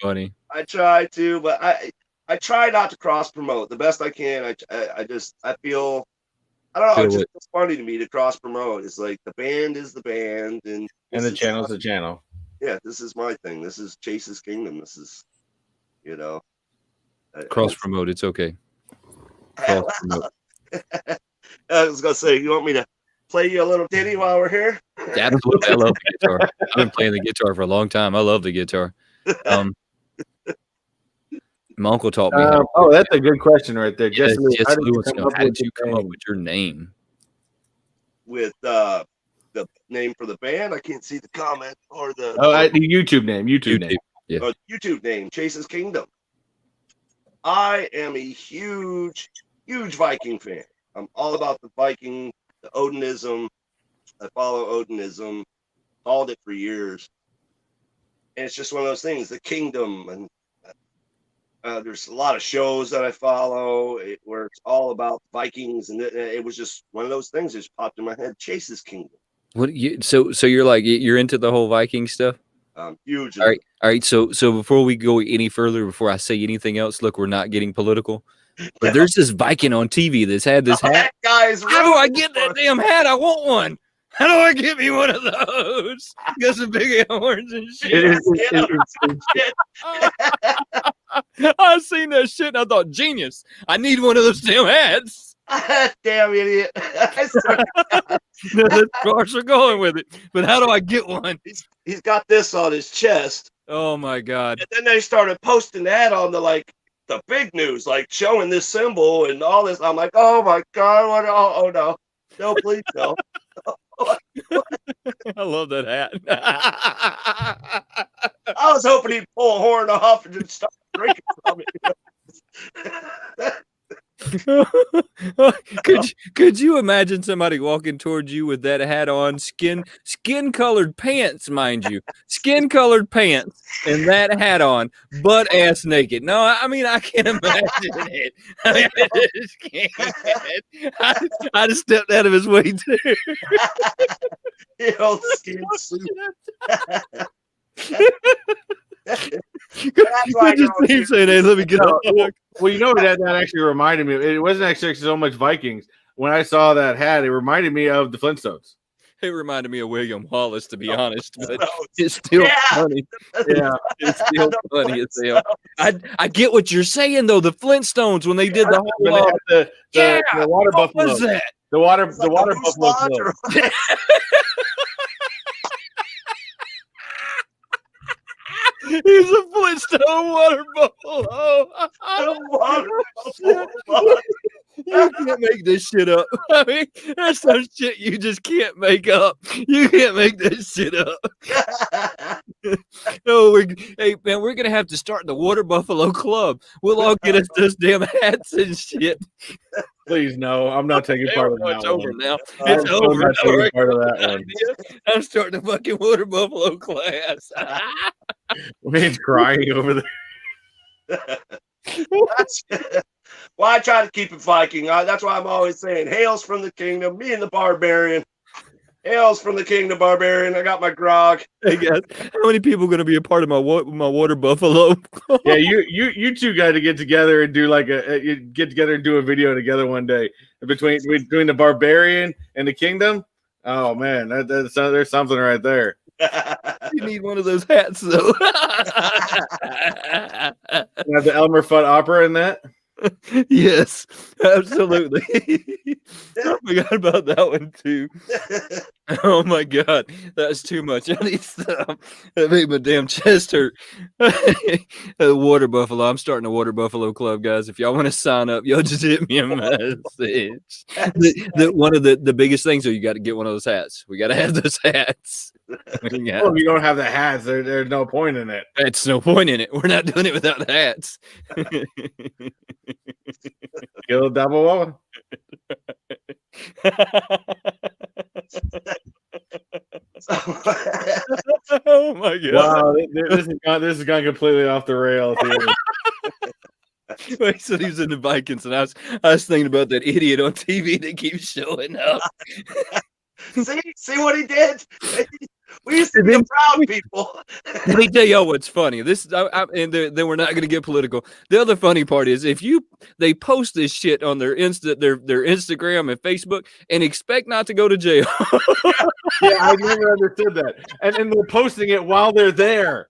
funny. I try to, but I try not to cross promote the best I can. I feel, I don't know. It's funny to me to cross promote. It's like the band is the band, and the channel's the channel. Yeah, this is my thing. This is Chase's Kingdom. This is you know. Cross promote, it's okay. Cross promote. I was gonna say, you want me to play you a little ditty while we're here? Absolutely, I love the guitar. I've been playing the guitar for a long time. I love the guitar. My uncle taught me. Oh, that's a good question right there. Yes, how did you come up with your name? With the name for the band, I can't see the comment or the the YouTube name. YouTube name. Yeah. Oh, YouTube name, Chase's Kingdom. I am a huge Viking fan. I'm all about the Viking, the Odinism. I follow Odinism, followed it for years. And it's just one of those things, the kingdom. And there's a lot of shows that I follow where it's all about Vikings. And it was just one of those things that just popped in my head, Chase's Kingdom. So you're like, you're into the whole Viking stuff? Huge. All right. So before we go any further, before I say anything else, look, we're not getting political. But there's this Viking on TV that's had this hat. Guys, how do I get that damn hat? I want one. How do I get me one of those? Got some big horns and shit. I seen that shit and I thought, genius. I need one of those damn hats. Damn idiot. No, that's partial going with it. But how do I get one? He's got this on his chest. Oh my God. And then they started posting that on the big news, like showing this symbol and all this. I'm like, oh my God, what? Oh no. No, please no. I love that hat. I was hoping he'd pull a horn off and just start drinking from it. Could you imagine somebody walking towards you with that hat on, skin colored pants, mind you, skin colored pants, and that hat on, butt ass naked? No, I mean I can't imagine it. I just can't. I just stepped out of his way too. The old skin suit. I just keep saying, hey, let me get up. Well, you know that actually reminded me. It wasn't actually so much Vikings. When I saw that hat, it reminded me of the Flintstones. It reminded me of William Wallace, to be honest, but it's still funny. Yeah, it's still funny as hell. I get what you're saying though. The Flintstones, when they did the whole the water buffalo. What was that? The water buffalo. He's a Flintstone water buffalo. You can't make this shit up. I mean, that's some shit you just can't make up. You can't make this shit up. No, hey man, we're gonna have to start the Water Buffalo Club. We'll all get us those damn hats and shit. Please, no, I'm not taking part of that. It's over now. It's over. I'm not taking part of that one. I'm starting the fucking Water Buffalo class. Man's crying over there. Well, I try to keep it Viking. That's why I'm always saying, hails from the kingdom, me and the barbarian. Hails from the kingdom, barbarian. I got my grog. Hey guys, how many people are going to be a part of my water buffalo? Yeah, you two got to get together and do get together and do a video together one day between the barbarian and the kingdom. Oh man, there's something right there. You need one of those hats though. Have the Elmer Fudd opera in that. Yes, absolutely. I forgot about that one too. Oh my God, that's too much. I need stop. That made my damn chest hurt. Water buffalo. I'm starting a Water Buffalo Club, guys. If y'all want to sign up, y'all just hit me a message. One of the biggest things, though, you got to get one of those hats. We got to have those hats. Yeah. Well, if you don't have the hats, there's no point in it. It's no point in it. We're not doing it without the hats. Kill a double one. Oh my God! Wow, this has gone completely off the rails here. He said he was in the Vikings, and I was thinking about that idiot on TV that keeps showing up. See what he did? We used to be proud people. Let me tell y'all what's funny. This and then we're not going to get political. The other funny part is they post this shit on their Instagram and Facebook and expect not to go to jail. Yeah, I never understood that. And they're posting it while they're there.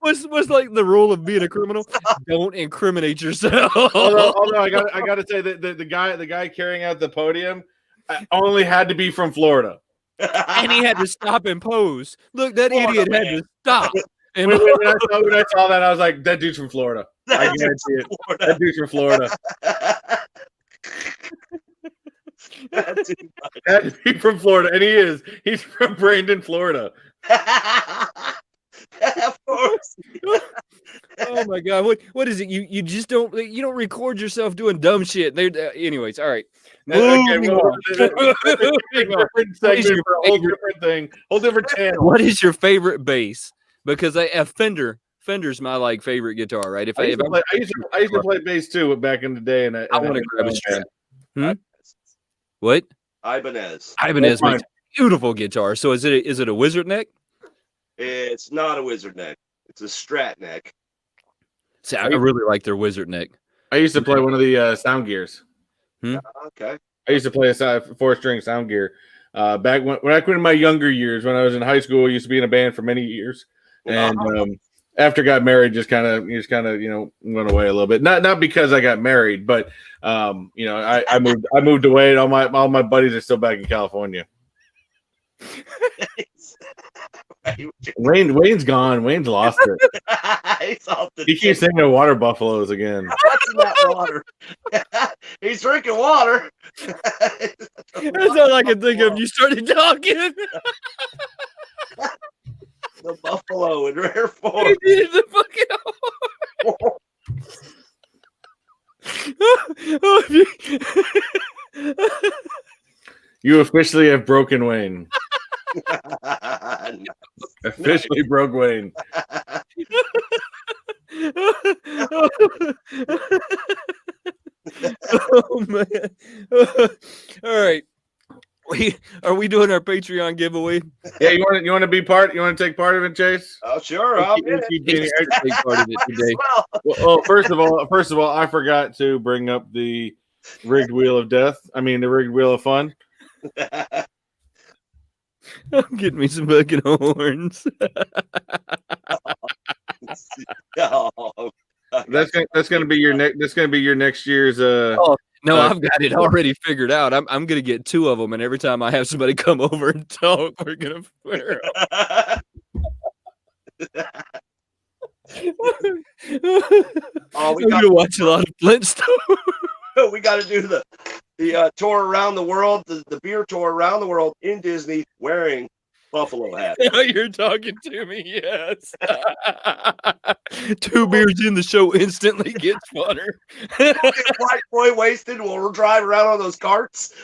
What's like the rule of being a criminal? Don't incriminate yourself. Although I got to say that the guy carrying out the podium only had to be from Florida, and he had to stop and pose. Look, that idiot had to stop. And when I saw that, I was like, that dude's from Florida. I guarantee it. That dude's from Florida. Had to be from Florida, and he is. He's from Brandon, Florida. Of course. Oh my God! What is it? You just don't record yourself doing dumb shit. Anyways, all right. Okay, different segment for a whole different thing, whole different channel. What is your favorite bass? Because Fender's my favorite guitar, right? I used to play bass too back in the day, and I want to grab a string. What? Ibanez makes a beautiful guitar. So is it a wizard neck? It's not a wizard neck. It's a Strat neck. See, I really like their wizard neck. I used to play one of the Sound Gears. Okay. I used to play a 4-string Sound Gear. Back when I quit in my younger years, when I was in high school, I used to be in a band for many years, and after I got married, just kind of went away a little bit. Not because I got married, but I moved away, and all my buddies are still back in California. Wayne's gone. Wayne's lost it. He keeps thinking of water buffaloes again. What's in that water? He's drinking water. That's all I can think of. You started talking. The buffalo in rare form. He needed the fucking You officially have broken Wayne. Officially broke Wayne. Oh man! All right, are we doing our Patreon giveaway? Yeah, you want to be part? You want to take part of it, Chase? Oh sure, I'll take part of it today. Well, first of all, I forgot to bring up the rigged wheel of death. I mean, the rigged wheel of fun. Get me some fucking horns. That's gonna be your next. That's gonna be your next year's. No, I've got it already figured out. I'm gonna get 2 of them, and every time I have somebody come over and talk, we're gonna wear them. We got to watch a lot of Flintstones. We got to do the tour around the world, the beer tour around the world in Disney wearing buffalo hats. You're talking to me, yes. 2 beers in the show instantly gets funner. White boy wasted while we're driving around on those carts.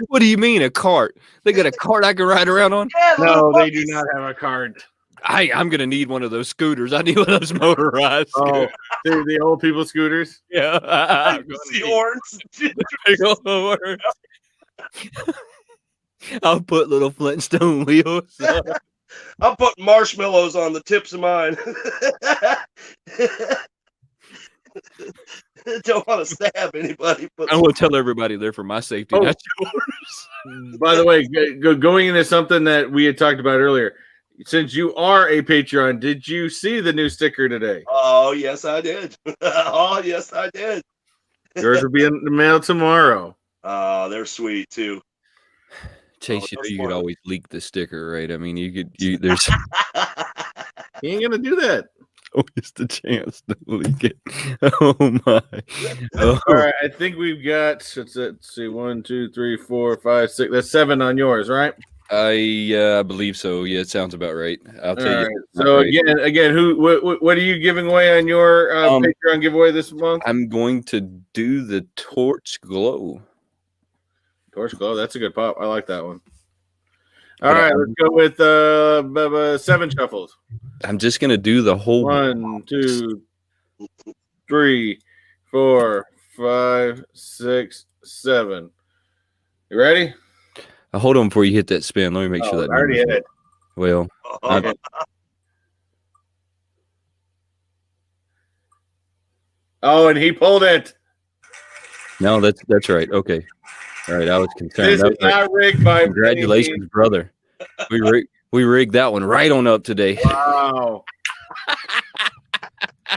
What do you mean a cart? They got a cart I can ride around on? Yeah, no, they do not have a cart. I'm gonna need one of those scooters. I need one of those motorized. Oh, the old people scooters. Yeah, the horns. I'll put little Flintstone wheels. I'm putting marshmallows on the tips of mine. Don't want to stab anybody. But I want to tell everybody they're for my safety, not yours. By the way, going into something that we had talked about earlier. Since you are a Patreon, did you see the new sticker today? Oh, yes, I did. Oh, yes, I did. Yours will be in the mail tomorrow. Oh, they're sweet, too. Chase, you could always leak the sticker, right? I mean, there's... He ain't going to do that. Always the chance to leak it. Oh, my. Oh. All right, I think we've got, let's see, 1, 2, 3, 4, 5, 6. That's 7 on yours, right? I believe so. Yeah, it sounds about right. I'll tell you. So again, what are you giving away on your Patreon giveaway this month? I'm going to do the Torch Glow. Torch Glow, that's a good pop. I like that one. All right, let's go with 7 shuffles. I'm just gonna do the whole 1, 2, 3, 4, 5, 6, 7. You ready? Hold on before you hit that spin. Let me make sure that. I already hit it. Well, and he pulled it. No, that's right. Okay. All right. I was concerned. This is not rigged by congratulations, brother. We rigged that one right on up today. Wow.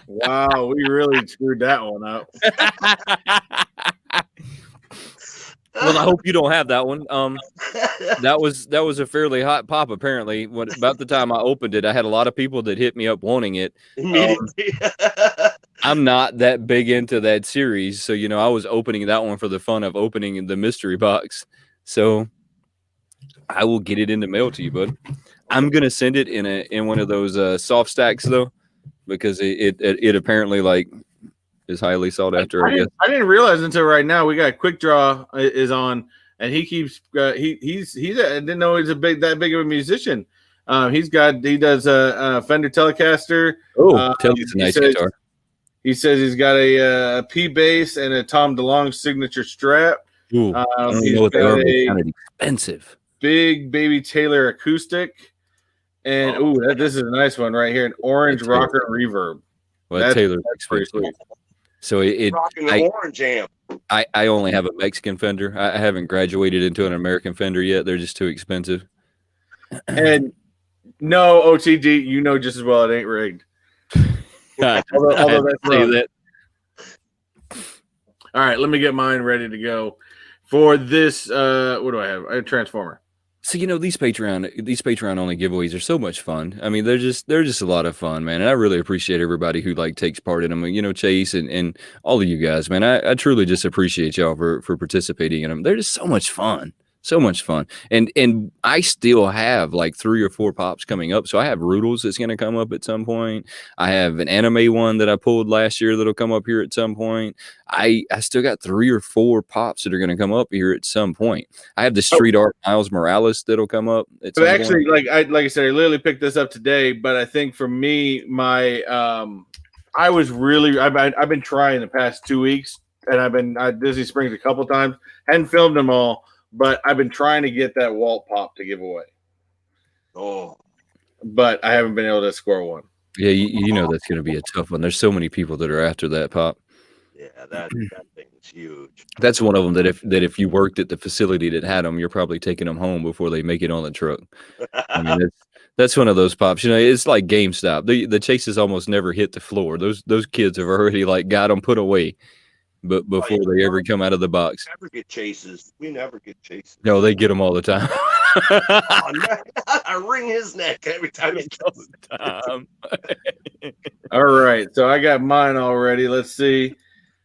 Wow, we really screwed that one up. Well, I hope you don't have that one. That was a fairly hot pop. Apparently, about the time I opened it, I had a lot of people that hit me up wanting it. I'm not that big into that series, so I was opening that one for the fun of opening the mystery box. So I will get it in the mail to you, bud. I'm gonna send it in one of those soft stacks though, because it apparently like is highly sought after. I didn't realize until right now we got Quick Draw is on, and he keeps I didn't know he's that big of a musician. He does a Fender Telecaster. Oh, it's a nice guitar. He says he's got a P bass and a Tom DeLonge signature strap. Ooh, I don't know what they are. Kind of expensive. Big Baby Taylor acoustic, and this is a nice one right here, an orange rocker reverb. Well, Taylor's expensive. So rocking the orange amp. I only have a Mexican Fender. I haven't graduated into an American Fender yet. They're just too expensive. And no, OTD, you know just as well it ain't rigged. Although that. All right, let me get mine ready to go for this. What do I have? A Transformer. So these Patreon only giveaways are so much fun. I mean, they're just a lot of fun, man. And I really appreciate everybody who takes part in them. Chase and all of you guys, man. I truly just appreciate y'all for participating in them. They're just so much fun. So much fun. And I still have like 3 or 4 pops coming up. So I have Roodles that's going to come up at some point. I have an anime one that I pulled last year that'll come up here at some point. I still got 3 or 4 pops that are going to come up here at some point. I have the Street Art Miles Morales that'll come up at some actually, point. like I said, I literally picked this up today, but I think for me, my I've been trying the past 2 weeks, and I've been at Disney Springs a couple times. Hadn't filmed them all. But I've been trying to get that Walt pop to give away. But I haven't been able to score one. Yeah, that's going to be a tough one. There's so many people that are after that pop. Yeah, that thing is huge. That's one of them that if you worked at the facility that had them, you're probably taking them home before they make it on the truck. I mean, that's one of those pops. It's like GameStop. The chases almost never hit the floor. Those kids have already got them put away. But before they ever come out of the box. We never get chases. No, they get them all the time. I wring his neck every time he comes. All right, so I got mine already. Let's see.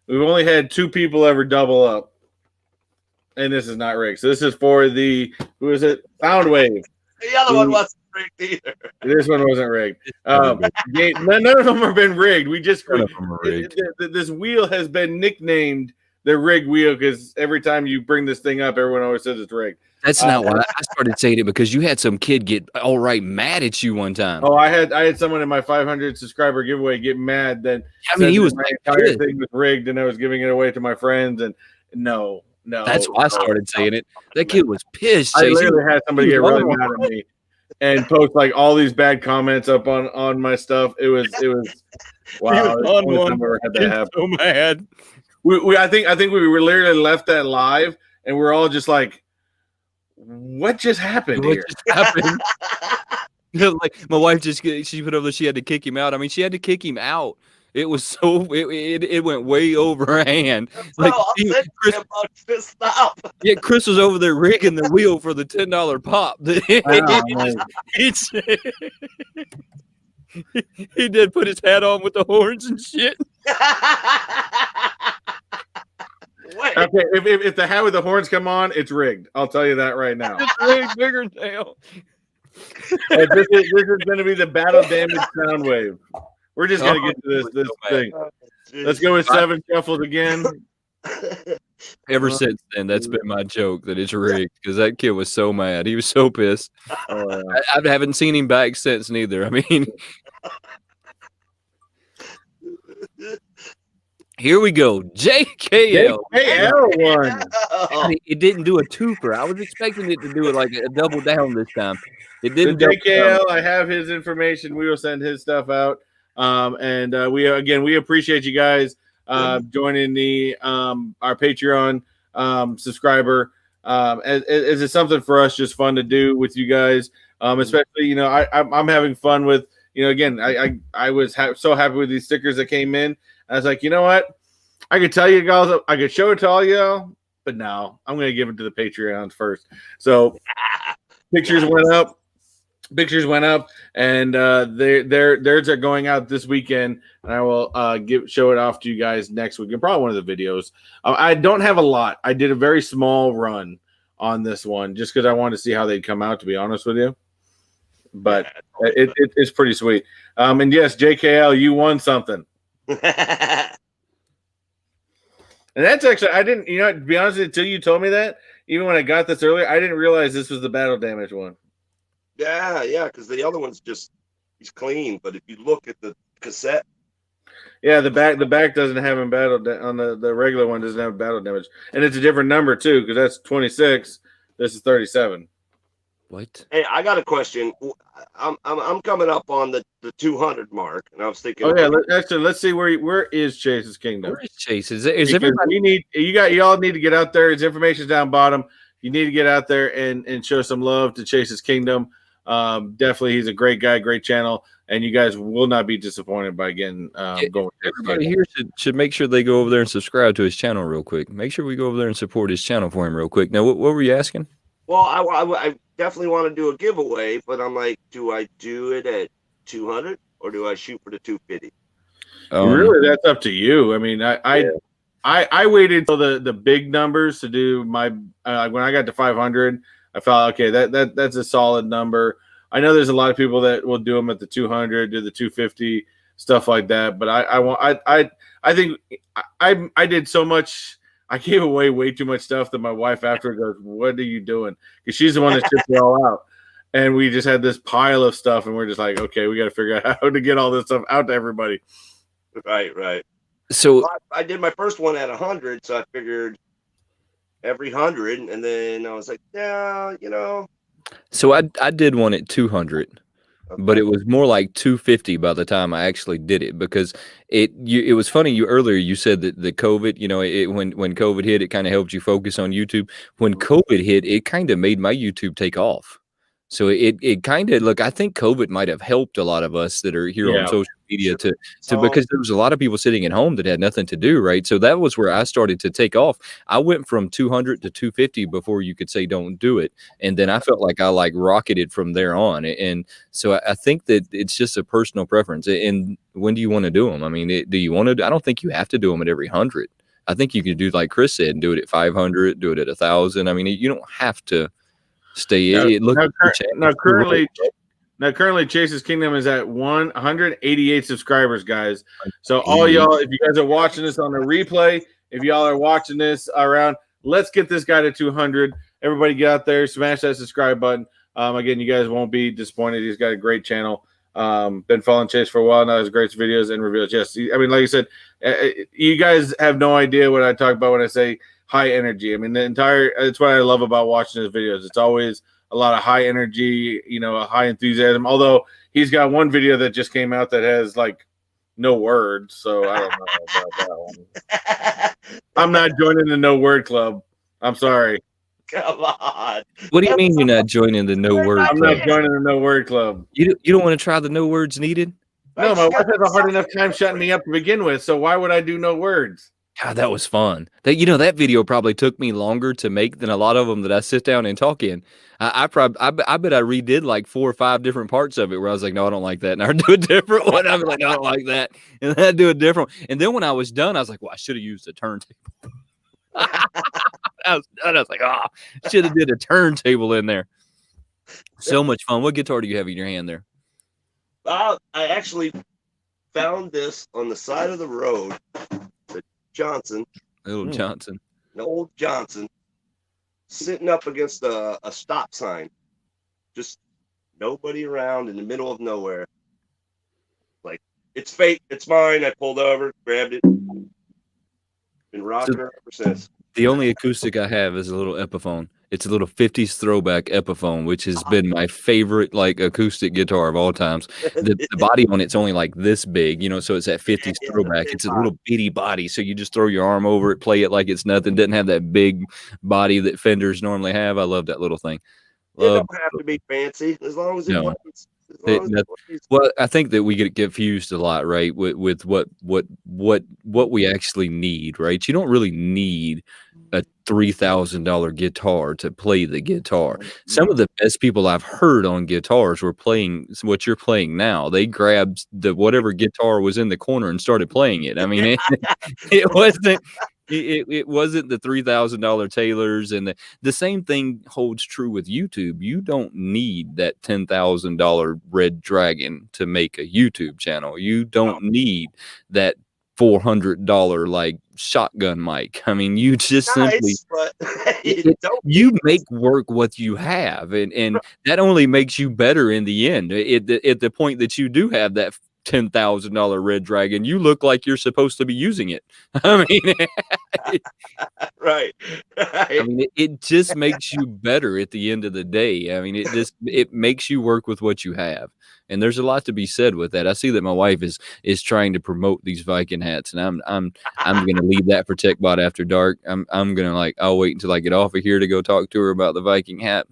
We've only had 2 people ever double up. And this is not rigged. So this is for the, who is it? Soundwave. The other one wasn't rigged either. This one wasn't rigged. None of them have been rigged. This wheel has been nicknamed the rigged wheel because every time you bring this thing up, everyone always says it's rigged. That's not why I started saying it, because you had some kid get mad at you one time. Oh, I had someone in my 500 subscriber giveaway get mad that he was my entire thing was rigged and I was giving it away to my friends, and no. That's why I started saying it. That kid was pissed. I literally had somebody get really mad at me and post all these bad comments up on my stuff. It was wow. Had that happen. So mad. I think we were literally left that live and we're all just like, what just happened here? Just happened? My wife she put over, she had to kick him out. I mean, she had to kick him out. It was so it went way over her hand. Chris was over there rigging the wheel for the $10 pop. He did put his hat on with the horns and shit. Okay, if the hat with the horns come on, it's rigged. I'll tell you that right now. It's rigged, bigger tail. This is going to be the battle damage sound wave. We're just going to get to this thing. Let's go with 7 shuffles again. Ever since then, that's been my joke, that it's rigged, because that kid was so mad. He was so pissed. I haven't seen him back since neither. I mean, here we go. JKL one. It didn't do a twofer. I was expecting it to do it like a double down this time. It didn't. JKL, I have his information. We will send his stuff out. We appreciate you guys joining our Patreon subscriber Is it something for us just fun to do with you guys? Especially, you know, I'm having fun with, you know, again, I was so happy with these stickers that came in. I was like, you know what? I could tell you guys, I could show it to all y'all, but no, I'm going to give it to the Patreons first. So pictures went up. Pictures went up, and theirs are going out this weekend, and I will show it off to you guys next week, and probably one of the videos. I don't have a lot. I did a very small run on this one just because I wanted to see how they'd come out, to be honest with you. But it's pretty sweet. And yes, JKL, you won something. And that's actually, I didn't, you know, to be honest, until you told me that, even when I got this earlier, I didn't realize this was the battle damage one. Yeah, because the other one's he's clean. But if you look at the cassette, yeah, the back doesn't have him battle on the regular one doesn't have battle damage, and it's a different number too because that's 26. This is 37. What? Hey, I got a question. I'm coming up on the 200 mark, and I was thinking. Oh yeah, let's see where is Chase's Kingdom. Where is Chase? Is everybody? Y'all need to get out there. His information's down bottom. You need to get out there and show some love to Chase's Kingdom. Definitely, he's a great guy, great channel, and you guys will not be disappointed by getting going. Everybody here should make sure they go over there and subscribe to his channel real quick. Make sure we go over there and support his channel for him real quick. Now, what were you asking? Well, I definitely want to do a giveaway, but I'm like, do I do it at 200 or do I shoot for the 250? Really, that's up to you. I mean, I waited till the big numbers to do my when I got to 500. I felt okay. That's a solid number. I know there's a lot of people that will do them at the 200, do the 250, stuff like that. But I think I did so much. I gave away way too much stuff that my wife after goes, "What are you doing?" Because she's the one that shipped it all out, and we just had this pile of stuff, and we're just like, okay, we got to figure out how to get all this stuff out to everybody. Right. So I did my first one at 100, so I figured every 100, and then I was like, yeah, you know. So I did one at 200, but it was more like 250 by the time I actually did it because it was funny. Earlier you said that the COVID, you know, when COVID hit, it kind of helped you focus on YouTube. When COVID hit, it kind of made my YouTube take off. So it kind of I think COVID might have helped a lot of us that are here on social media to because there was a lot of people sitting at home that had nothing to do, right? So that was where I started to take off. I went from 200 to 250 before you could say don't do it, and then I felt like I rocketed from there on. And so I think that it's just a personal preference. And when do you want to do them? I mean, do you want to? I don't think you have to do them at every 100. I think you can do like Chris said and do it at 500, do it at 1,000. I mean, you don't have to. Currently Chase's Kingdom is at 188 subscribers, guys. So all y'all, if you guys are watching this on a replay, if y'all are watching this around, let's get this guy to 200. Everybody get out there, smash that subscribe button. Again, you guys won't be disappointed. He's got a great channel. Been following Chase for a while now. His great videos and reveals. Yes, I mean, like I said, you guys have no idea what I talk about when I say high energy. I mean, it's what I love about watching his videos. It's always a lot of high energy, you know, a high enthusiasm. Although he's got one video that just came out that has like no words. So I don't know about that one. I'm not joining the no word club. I'm sorry. Come on. What do you mean you're not joining the no word club? I'm not joining the no word club. You don't want to try the no words needed? No, my wife has a hard enough time shutting me up to begin with. So why would I do no words? God, that was fun. That video probably took me longer to make than a lot of them that I sit down and talk in. I bet I redid like 4 or 5 different parts of it where I was like, no, I don't like that. And I'd do a different one. I was like, no, I don't like that. And then I'd do a different one. And then when I was done, I was like, well, I should have used a turntable. I was like, should have did a turntable in there. So much fun. What guitar do you have in your hand there? I actually found this on the side of the road. Johnson, Johnson, an old Johnson, sitting up against a stop sign, just nobody around in the middle of nowhere. Like, it's fate, it's mine. I pulled over, grabbed it, been rocking her ever since. The only acoustic I have is a little Epiphone. It's a little 50s throwback Epiphone, which has been my favorite like acoustic guitar of all times. The body on it's only like this big, you know, so it's that 50s throwback. It's a little bitty body, so you just throw your arm over it, play it like it's nothing. Doesn't have that big body that Fenders normally have. I love that little thing. It don't have to be fancy as long as it plays. Well, I think that we get confused a lot, right? With what we actually need, right? You don't really need a $3,000 guitar to play the guitar. Some of the best people I've heard on guitars were playing what you're playing now. They grabbed whatever guitar was in the corner and started playing it. I mean, it wasn't. It wasn't the $3,000 Taylors, and the same thing holds true with YouTube. You don't need that $10,000 Red Dragon to make a YouTube channel. You don't need that $400 like shotgun mic. I mean, you just simply you make work what you have, and that only makes you better in the end. At the point that you do have that $10,000 Red Dragon, you look like you're supposed to be using it. I mean, right. I mean, it just makes you better at the end of the day. I mean, it makes you work with what you have, and there's a lot to be said with that. I see that my wife is trying to promote these Viking hats, and I'm going to leave that for Techbot after dark. I'm going to I'll wait until I get off of here to go talk to her about the Viking hat.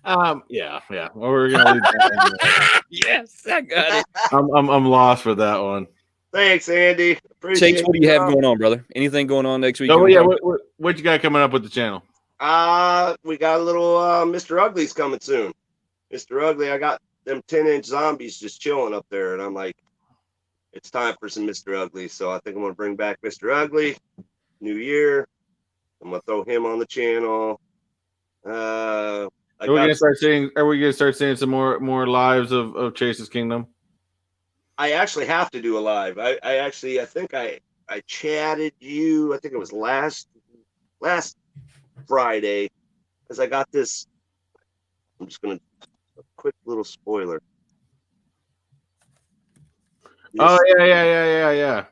Yeah. Well, we're gonna leave that. Yes, I got it. I'm lost for that one. Thanks, Andy. Appreciate Chase, what do you have going on, brother? Anything going on next week? Oh yeah, what you got coming up with the channel? We got a little Mr. Ugly's coming soon. Mr. Ugly, I got them 10-inch zombies just chilling up there, and I'm like, it's time for some Mr. Ugly. So I think I'm gonna bring back Mr. Ugly. New year, I'm gonna throw him on the channel. Are we gonna start seeing some more lives of Chase's Kingdom? I actually have to do a live. I think I chatted you. I think it was last Friday, as I got this. I'm just gonna a quick little spoiler. Oh yeah.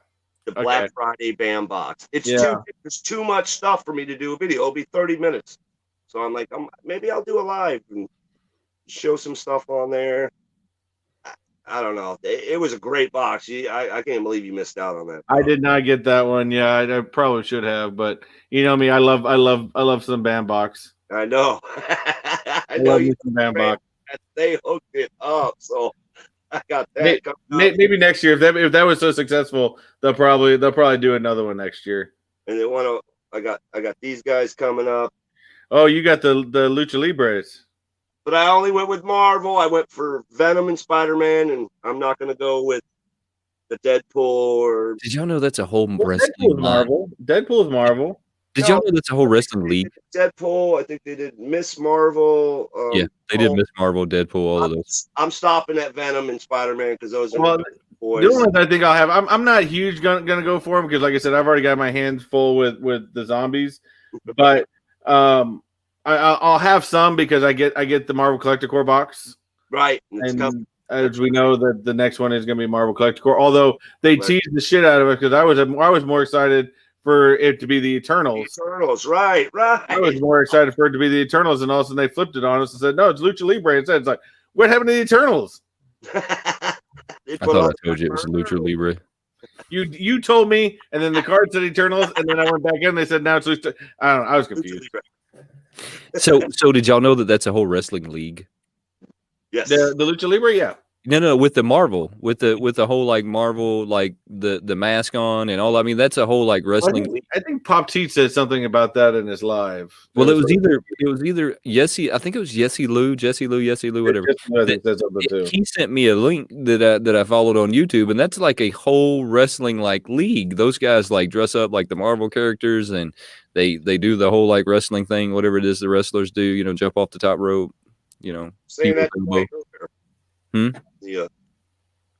The Black Friday BAM box. There's too much stuff for me to do a video. It'll be 30 minutes. So I'm like, maybe I'll do a live and show some stuff on there. I don't know. It was a great box. I can't believe you missed out on that. I did not get that one. Yeah, I probably should have, but you know me. I love some BAM box. I know. I know you some BAM box. They hooked it up, so I got that. Maybe next year, if that was so successful, they'll probably do another one next year. And they want to. I got these guys coming up. Oh, you got the Lucha Libres. But I only went with Marvel. I went for Venom and Spider-Man, and I'm not going to go with the Deadpool or. Did y'all know that's a whole wrestling Marvel? Deadpool's Marvel. Did y'all know that's a whole wrestling league? Deadpool. I think they did Miss Marvel. Yeah, they did Miss Marvel, Deadpool, all of those. I'm stopping at Venom and Spider-Man because those are boys. The only ones I think I'll have. I'm not huge gonna go for them because, like I said, I've already got my hands full with the zombies, but. I'll have some because I get the Marvel Collector Core box, right? And as we know, that the next one is going to be Marvel Collector Core. Although they teased the shit out of it because I was more excited for it to be the Eternals. Right. I was more excited for it to be the Eternals, and all of a sudden they flipped it on us and said, "No, it's Lucha Libre." Instead, it's like, what happened to the Eternals? I thought I told you it was Lucha Libre. You told me, and then the card said Eternals, and then I went back in. And they said now it's Lucha. I don't know. I was confused. So did y'all know that that's a whole wrestling league? Yes. The Lucha Libre, yeah. No, with the Marvel, with the whole like Marvel, like the mask on and all. I mean, that's a whole like wrestling. I think Pop Teat said something about that in his live. Well, it was either Jesse. I think it was Jesse Lou, whatever. He sent me a link that I followed on YouTube, and that's like a whole wrestling like league. Those guys like dress up like the Marvel characters, and they do the whole like wrestling thing, whatever it is the wrestlers do. You know, jump off the top rope. You know, saying that. Yeah,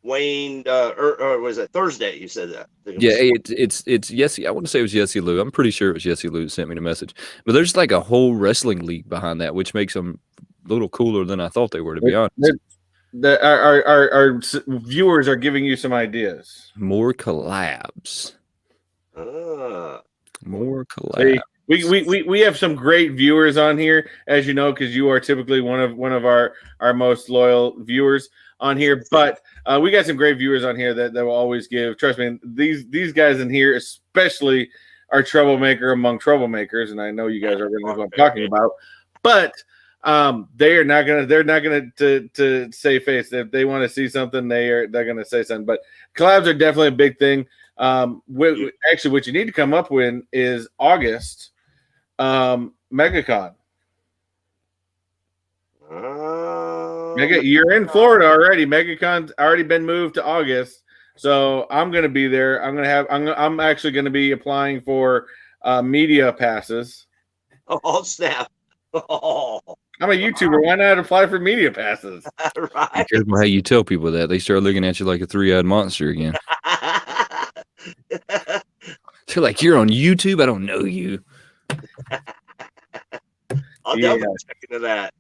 Wayne, or was it Thursday? You said that. Yeah, it's Jesse. I want to say it was Jesse Lou. I'm pretty sure it was Jesse Lou that sent me the message. But there's like a whole wrestling league behind that, which makes them a little cooler than I thought they were, to be honest. Our viewers are giving you some ideas. More collabs. Ah. More collabs. We have some great viewers on here, as you know, because you are typically one of our most loyal viewers on here. But we got some great viewers on here that will always give. Trust me, these guys in here, especially, are troublemaker among troublemakers, and I know you guys are going to know what I'm talking about. But they're not gonna to save face. If they want to see something, they're gonna say something. But collabs are definitely a big thing. Actually, what you need to come up with is August MegaCon. You're in Florida already. MegaCon's already been moved to August, so I'm gonna be there. I'm actually gonna be applying for media passes. Oh snap! Oh. I'm a YouTuber. Why not apply for media passes? Right. Be careful how you tell people that. They start looking at you like a three-eyed monster again. They're like, you're on YouTube? I don't know you. I'll definitely check into that.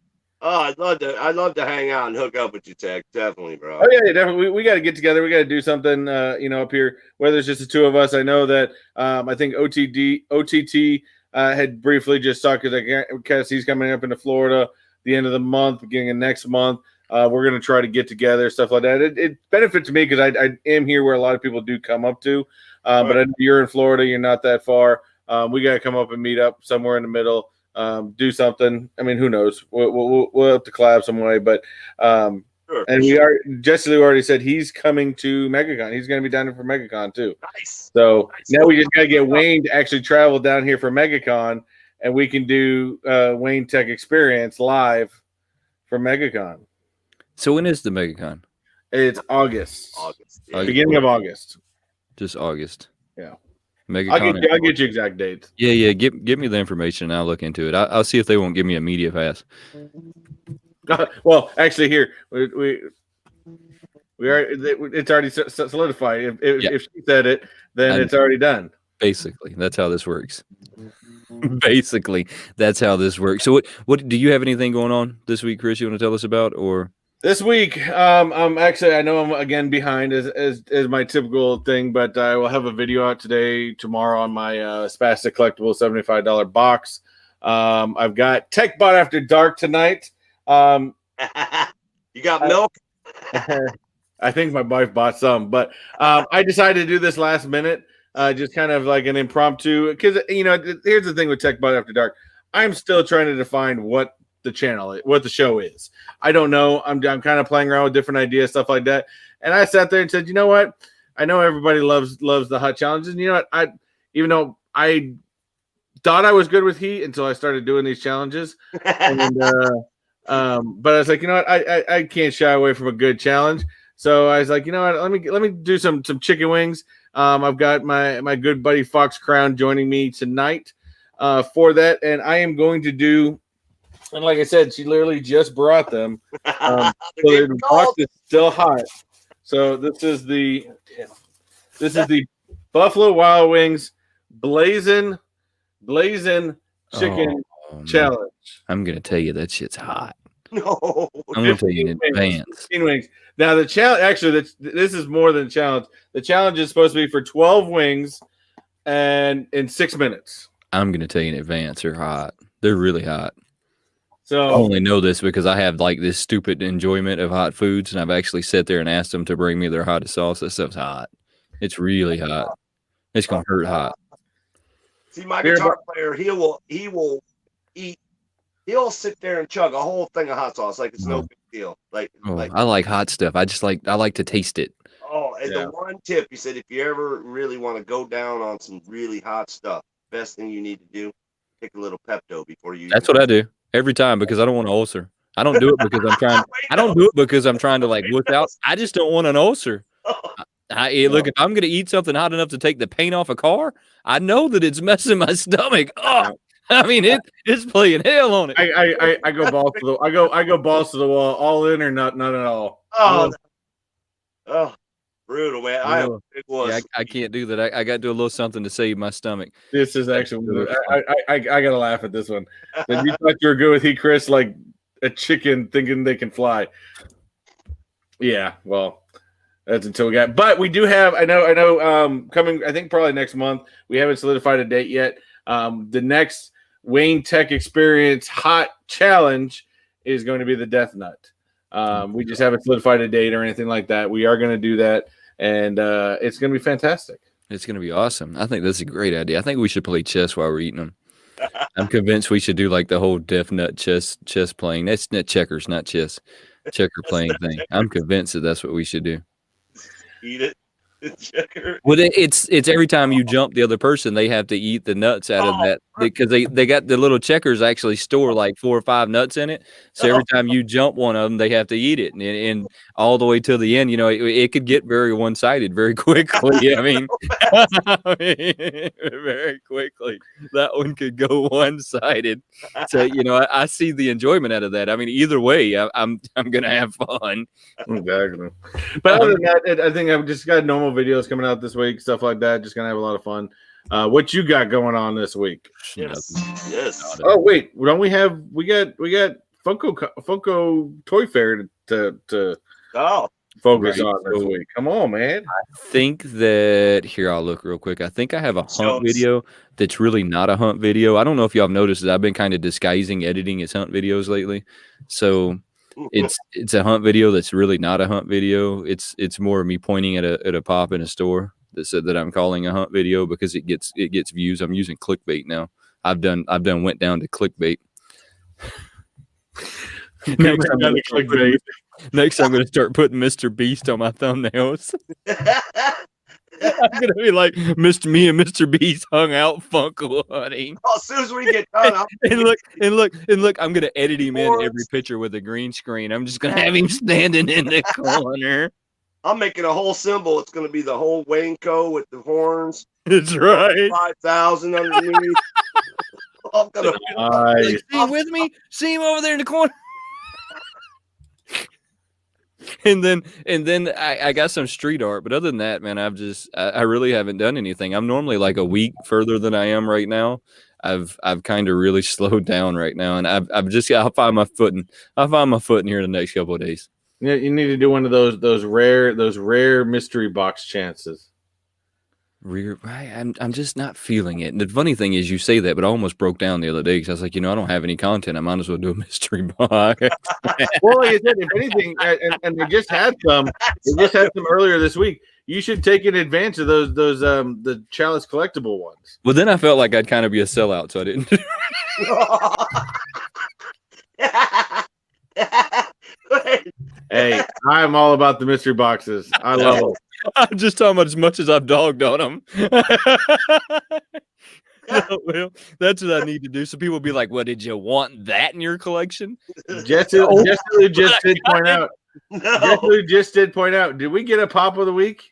Oh, I'd love to hang out and hook up with you, Tech. Definitely, bro. Oh yeah, definitely. We got to get together. We got to do something, up here. Whether it's just the two of us. I know that I think OTT had briefly just talked because he's coming up into Florida the end of the month, beginning of next month. We're going to try to get together, stuff like that. It benefits me because I am here where a lot of people do come up to. But I know you're in Florida. You're not that far. We got to come up and meet up somewhere in the middle. Do something. I mean, who knows? We'll have to collab some way. But Sure, and Jesse Lou already said he's coming to MegaCon. He's going to be down here for MegaCon too. Nice. So now we just got to get Wayne to actually travel down here for MegaCon, and we can do WayneTech Experience live for MegaCon. So when is the MegaCon? It's August. Yeah. Beginning of August. Just August. Yeah. MegaCon. I'll get you exact dates. Yeah. Give me the information, and I'll look into it. I'll see if they won't give me a media pass. Well, actually, here we are. It's already solidified. If she said it, then it's already done. Basically, that's how this works. Basically, that's how this works. So, what do you have anything going on this week, Chris? You want to tell us about, or this week? I'm actually. I know I'm again behind as my typical thing, but I will have a video out today, tomorrow on my Spastic Collectible $75 box. I've got Techbot After Dark tonight. You got milk? I think my wife bought some, but I decided to do this last minute, just kind of like an impromptu. Because here's the thing with Techbot After Dark, I'm still trying to define what the show is. I don't know. I'm kind of playing around with different ideas, stuff like that. And I sat there and said, you know what? I know everybody loves the hot challenges. And you know what? Even though I thought I was good with heat until I started doing these challenges. But I was like, you know what? I can't shy away from a good challenge. So I was like, you know what? Let me do some chicken wings. I've got my good buddy Fox Crown joining me tonight for that, and I am going to do. And like I said, she literally just brought them. So the box is still hot. So this is the Buffalo Wild Wings blazing chicken challenge. I'm gonna tell you that shit's hot. No, I'm gonna tell you in advance. 15 wings. Now the challenge, actually, this is more than a challenge. The challenge is supposed to be for 12 wings, and in 6 minutes. I'm gonna tell you in advance. They're hot. They're really hot. So I only know this because I have like this stupid enjoyment of hot foods, and I've actually sat there and asked them to bring me their hottest sauce. That stuff's hot. It's really hot. It's gonna hurt hot. See, my guitar player, he will eat. He'll sit there and chug a whole thing of hot sauce like it's no big deal. Like I like hot stuff. I like to taste it. Oh, and the one tip he said, if you ever really want to go down on some really hot stuff, best thing you need to do, take a little Pepto before you. That's what I do every time because I don't want an ulcer. I don't do it because I'm trying. I don't do it because I'm trying to like look out. I just don't want an ulcer. Look, if I'm gonna eat something hot enough to take the paint off a car, I know that it's messing my stomach. Oh, I mean it's playing hell on it. I go balls to the I go balls to the wall, all in or not at all. Oh, brutal, man. I can't do that. I got to do a little something to save my stomach. This is actually I gotta laugh at this one. Then you thought you were good with heat, Chris, like a chicken thinking they can fly. Yeah, well, that's until we got. But we do have. I know. Coming. I think probably next month. We haven't solidified a date yet. The next WayneTech Experience Hot Challenge is going to be the Death Nut. We just haven't solidified a date or anything like that. We are going to do that, and it's going to be fantastic. It's going to be awesome. I think that's a great idea. I think we should play chess while we're eating them. I'm convinced we should do like the whole Death Nut chess playing. That's not checkers, not chess. Checker playing thing. I'm convinced that that's what we should do. Eat it. Checker. Well, it's every time you jump the other person, they have to eat the nuts out of that, because they got the little checkers actually store like 4 or 5 nuts in it. So every time you jump one of them, they have to eat it, and all the way to the end. You know, it could get very one-sided very quickly. I mean, very quickly that one could go one-sided. So you know, I see the enjoyment out of that. I mean, either way, I'm gonna have fun. Exactly. But other than that, I think I've just got normal videos coming out this week, stuff like that. Just gonna have a lot of fun. What you got going on this week? Yes. Oh wait, don't we got Funko Toy Fair to focus on this week. Come on, man. I think that here, I'll look real quick. I think I have a hunt video that's really not a hunt video. I don't know if y'all have noticed that I've been kind of disguising editing as hunt videos lately. So it's a hunt video that's really not a hunt video. It's more of me pointing at a pop in a store that said that I'm calling a hunt video because it gets views. I'm using clickbait now. I've went down to clickbait. Next, I'm going to start putting Mr. Beast on my thumbnails. I'm gonna be like me and Mr. Beast hung out Funko hunting. Oh, as soon as we get done, and look, I'm gonna edit him in every picture with a green screen. I'm just gonna have him standing in the corner. I'm making a whole symbol. It's gonna be the whole WayneKo with the horns. That's right. 5,000 underneath. I'm gonna see him with me. See him over there in the corner. And then I got some street art, but other than that, man, I really haven't done anything. I'm normally like a week further than I am right now. I've kind of really slowed down right now, and I'll find my footing here in the next couple of days. Yeah, you need to do one of those rare mystery box chances. I'm just not feeling it. And the funny thing is, you say that, but I almost broke down the other day because I was like, I don't have any content. I might as well do a mystery box. Well, like I said, if anything, and they just had some earlier this week. You should take in advance of those the Chalice collectible ones. Well, then I felt like I'd kind of be a sellout, so I didn't. Hey, I'm all about the mystery boxes. I love them. I'm just talking about as much as I've dogged on them. Well, that's what I need to do. So people will be like, "Well, did you want that in your collection?" Jesse just did point out. Jesse just did point out. Did we get a pop of the week?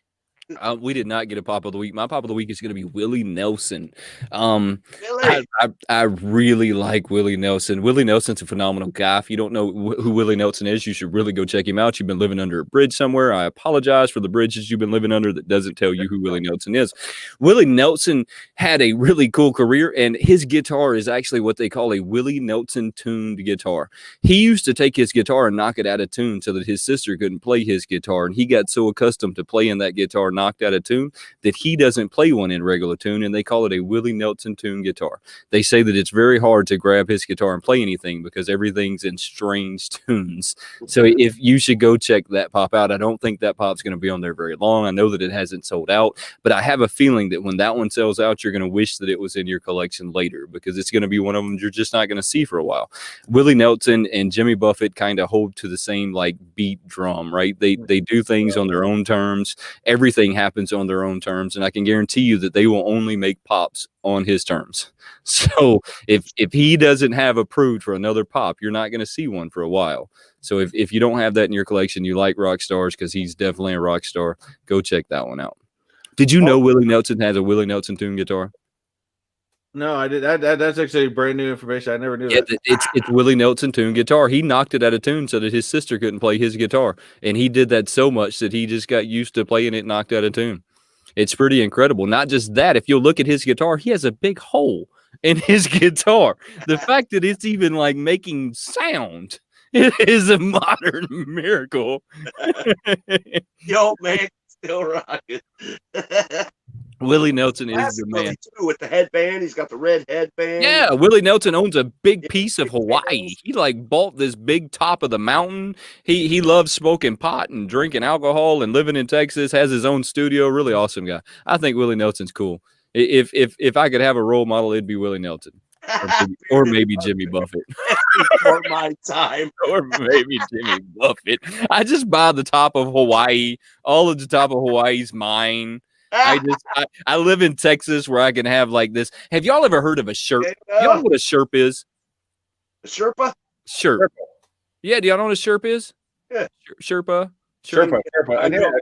We did not get a pop of the week. My pop of the week is going to be Willie Nelson. Really? I really like Willie Nelson. Willie Nelson's a phenomenal guy. If you don't know who Willie Nelson is, you should really go check him out. You've been living under a bridge somewhere. I apologize for the bridges you've been living under that doesn't tell you who Willie Nelson is. Willie Nelson had a really cool career, and his guitar is actually what they call a Willie Nelson tuned guitar. He used to take his guitar and knock it out of tune so that his sister couldn't play his guitar, and he got so accustomed to playing that guitar knocked out of tune that he doesn't play one in regular tune, and they call it a Willie Nelson tune guitar. They say that it's very hard to grab his guitar and play anything because everything's in strange tunes. So if you should go check that pop out. I don't think that pop's going to be on there very long. I know that it hasn't sold out, but I have a feeling that when that one sells out, you're going to wish that it was in your collection later because it's going to be one of them you're just not going to see for a while. Willie Nelson and Jimmy Buffett kind of hold to the same like beat drum, right? They do things on their own terms. Everything happens on their own terms, and I can guarantee you that they will only make pops on his terms. So if he doesn't have approved for another pop, you're not going to see one for a while. So if you don't have that in your collection, you like rock stars because he's definitely a rock star, go check that one out. Did you know Willie Nelson has a Willie Nelson tune guitar? No, I did. That's actually brand new information. I never knew that. It's Willie Nelson tune guitar. He knocked it out of tune so that his sister couldn't play his guitar, and he did that so much that he just got used to playing it knocked out of tune. It's pretty incredible. Not just that, if you'll look at his guitar, he has a big hole in his guitar. The fact that it's even like making sound is a modern miracle. Yo, man, still rocking. Willie Nelson is the man. Too, with the headband, he's got the red headband. Yeah, Willie Nelson owns a big piece of Hawaii. He like bought this big top of the mountain. He loves smoking pot and drinking alcohol and living in Texas. Has his own studio. Really awesome guy. I think Willie Nelson's cool. If I could have a role model, it'd be Willie Nelson, or maybe Jimmy Buffett. For my time, or maybe Jimmy Buffett. I just buy the top of Hawaii. All of the top of Hawaii's mine. I live in Texas where I can have like this. Have y'all ever heard of a Sherp? Y'all know what a Sherp is? A Sherpa? Sherp. Yeah, do y'all know what a Sherp is? Yeah. Sherpa. I know.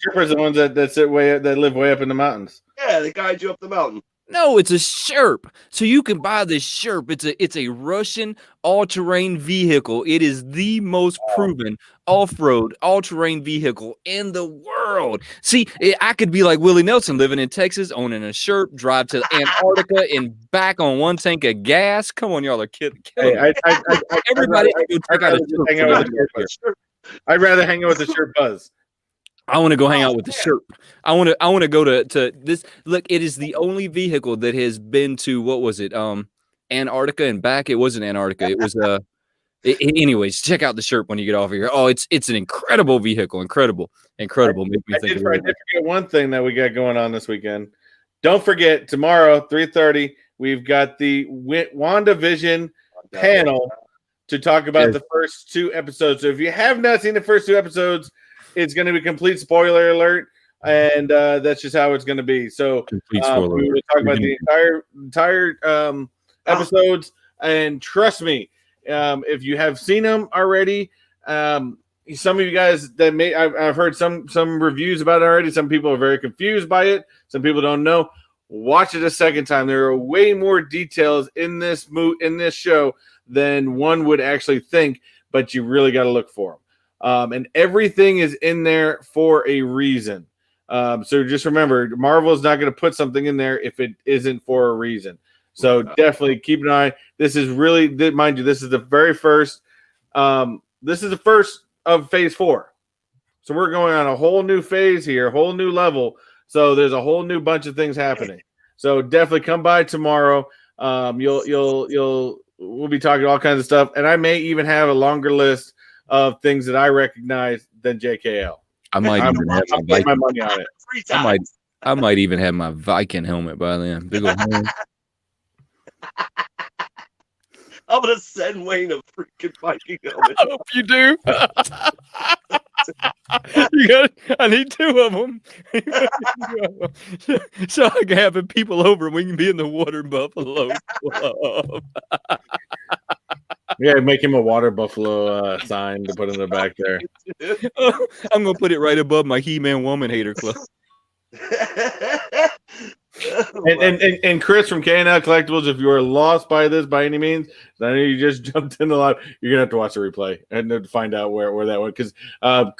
Sherpas are the ones that live way up in the mountains. Yeah, they guide you up the mountain. No, it's a Sherp. So you can buy this Sherp. It's a Russian all-terrain vehicle. It is the most proven off-road all-terrain vehicle in the world. See, I could be like Willie Nelson, living in Texas, owning a Sherp, drive to Antarctica and back on one tank of gas. Come on, y'all are kidding. Everybody go check out a Sherp. I'd rather hang out with the Sherpas. I want to go hang out with the Sherp. I want to go to this. Look, it is the only vehicle that has been to, what was it? Antarctica and back. It wasn't Antarctica. It was anyways, check out the Sherp when you get off of here. Oh, it's an incredible vehicle. Incredible. Make me think. I did forget one thing that we got going on this weekend. Don't forget, tomorrow, 3:30, we've got the WandaVision panel to talk about the first 2 episodes. So if you have not seen the first 2 episodes, it's going to be complete spoiler alert, and that's just how it's going to be. So we will talk about the entire episodes, and trust me, if you have seen them already, some of you guys that I've heard some reviews about it already. Some people are very confused by it. Some people don't know. Watch it a second time. There are way more details in this show than one would actually think, but you really got to look for them. And everything is in there for a reason. So just remember, Marvel is not going to put something in there if it isn't for a reason. So definitely keep an eye. This is really, mind you, this is the very first. This is the first of Phase 4. So we're going on a whole new phase here, a whole new level. So there's a whole new bunch of things happening. So definitely come by tomorrow. We'll be talking all kinds of stuff, and I may even have a longer list of things that I recognize than JKL. I might even have my money on it. I might even have my Viking helmet by then. Big old helmet. I'm gonna send Wayne a freaking Viking helmet. I hope you do. I need 2 of them. So I can have people over and we can be in the Water Buffalo Club. Yeah, make him a Water Buffalo sign to put in the back there. I'm gonna put it right above my He-Man Woman Hater Club. And Chris from K&L Collectibles, if you are lost by this by any means, I know you just jumped in a lot. You're gonna have to watch the replay and to find out where that went, because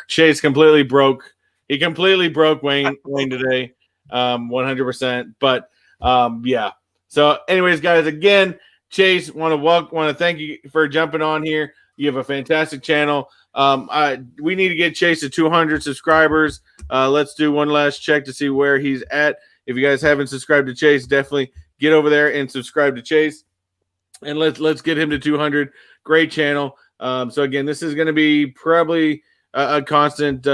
Chase completely broke. He completely broke Wayne today, 100%. But yeah. So, anyways, guys, again, Chase, want to thank you for jumping on here. You have a fantastic channel. We need to get Chase to 200 subscribers. Let's do one last check to see where he's at. If you guys haven't subscribed to Chase, definitely get over there and subscribe to Chase. And let's get him to 200. Great channel. So again, this is going to be probably a constant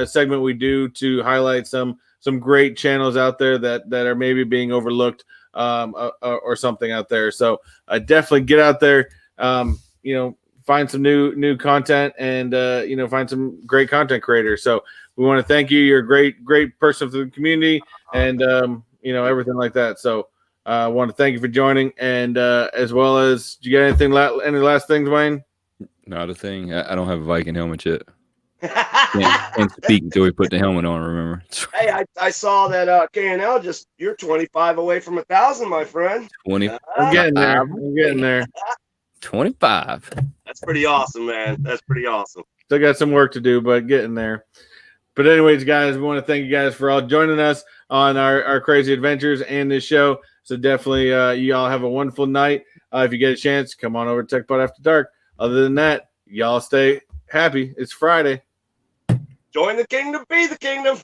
segment we do to highlight some great channels out there that are maybe being overlooked or something out there. So definitely get out there. Find some new content and find some great content creators. So we want to thank you. You're a great person for the community and everything like that. So I want to thank you for joining, and as well as, do you got any last things, Wayne? Not a thing. I don't have a Viking helmet yet. Can't speak until we put the helmet on. Remember? Hey, I saw that K&L you're 25 away from 1,000, my friend. 20. I'm getting there. 25. That's pretty awesome, man. That's pretty awesome. Still got some work to do, but getting there. But anyways, guys, we want to thank you guys for all joining us on our crazy adventures and this show. So definitely, you all have a wonderful night. If you get a chance, come on over to Techbot After Dark. Other than that, y'all stay happy. It's Friday. Join the kingdom, be the kingdom.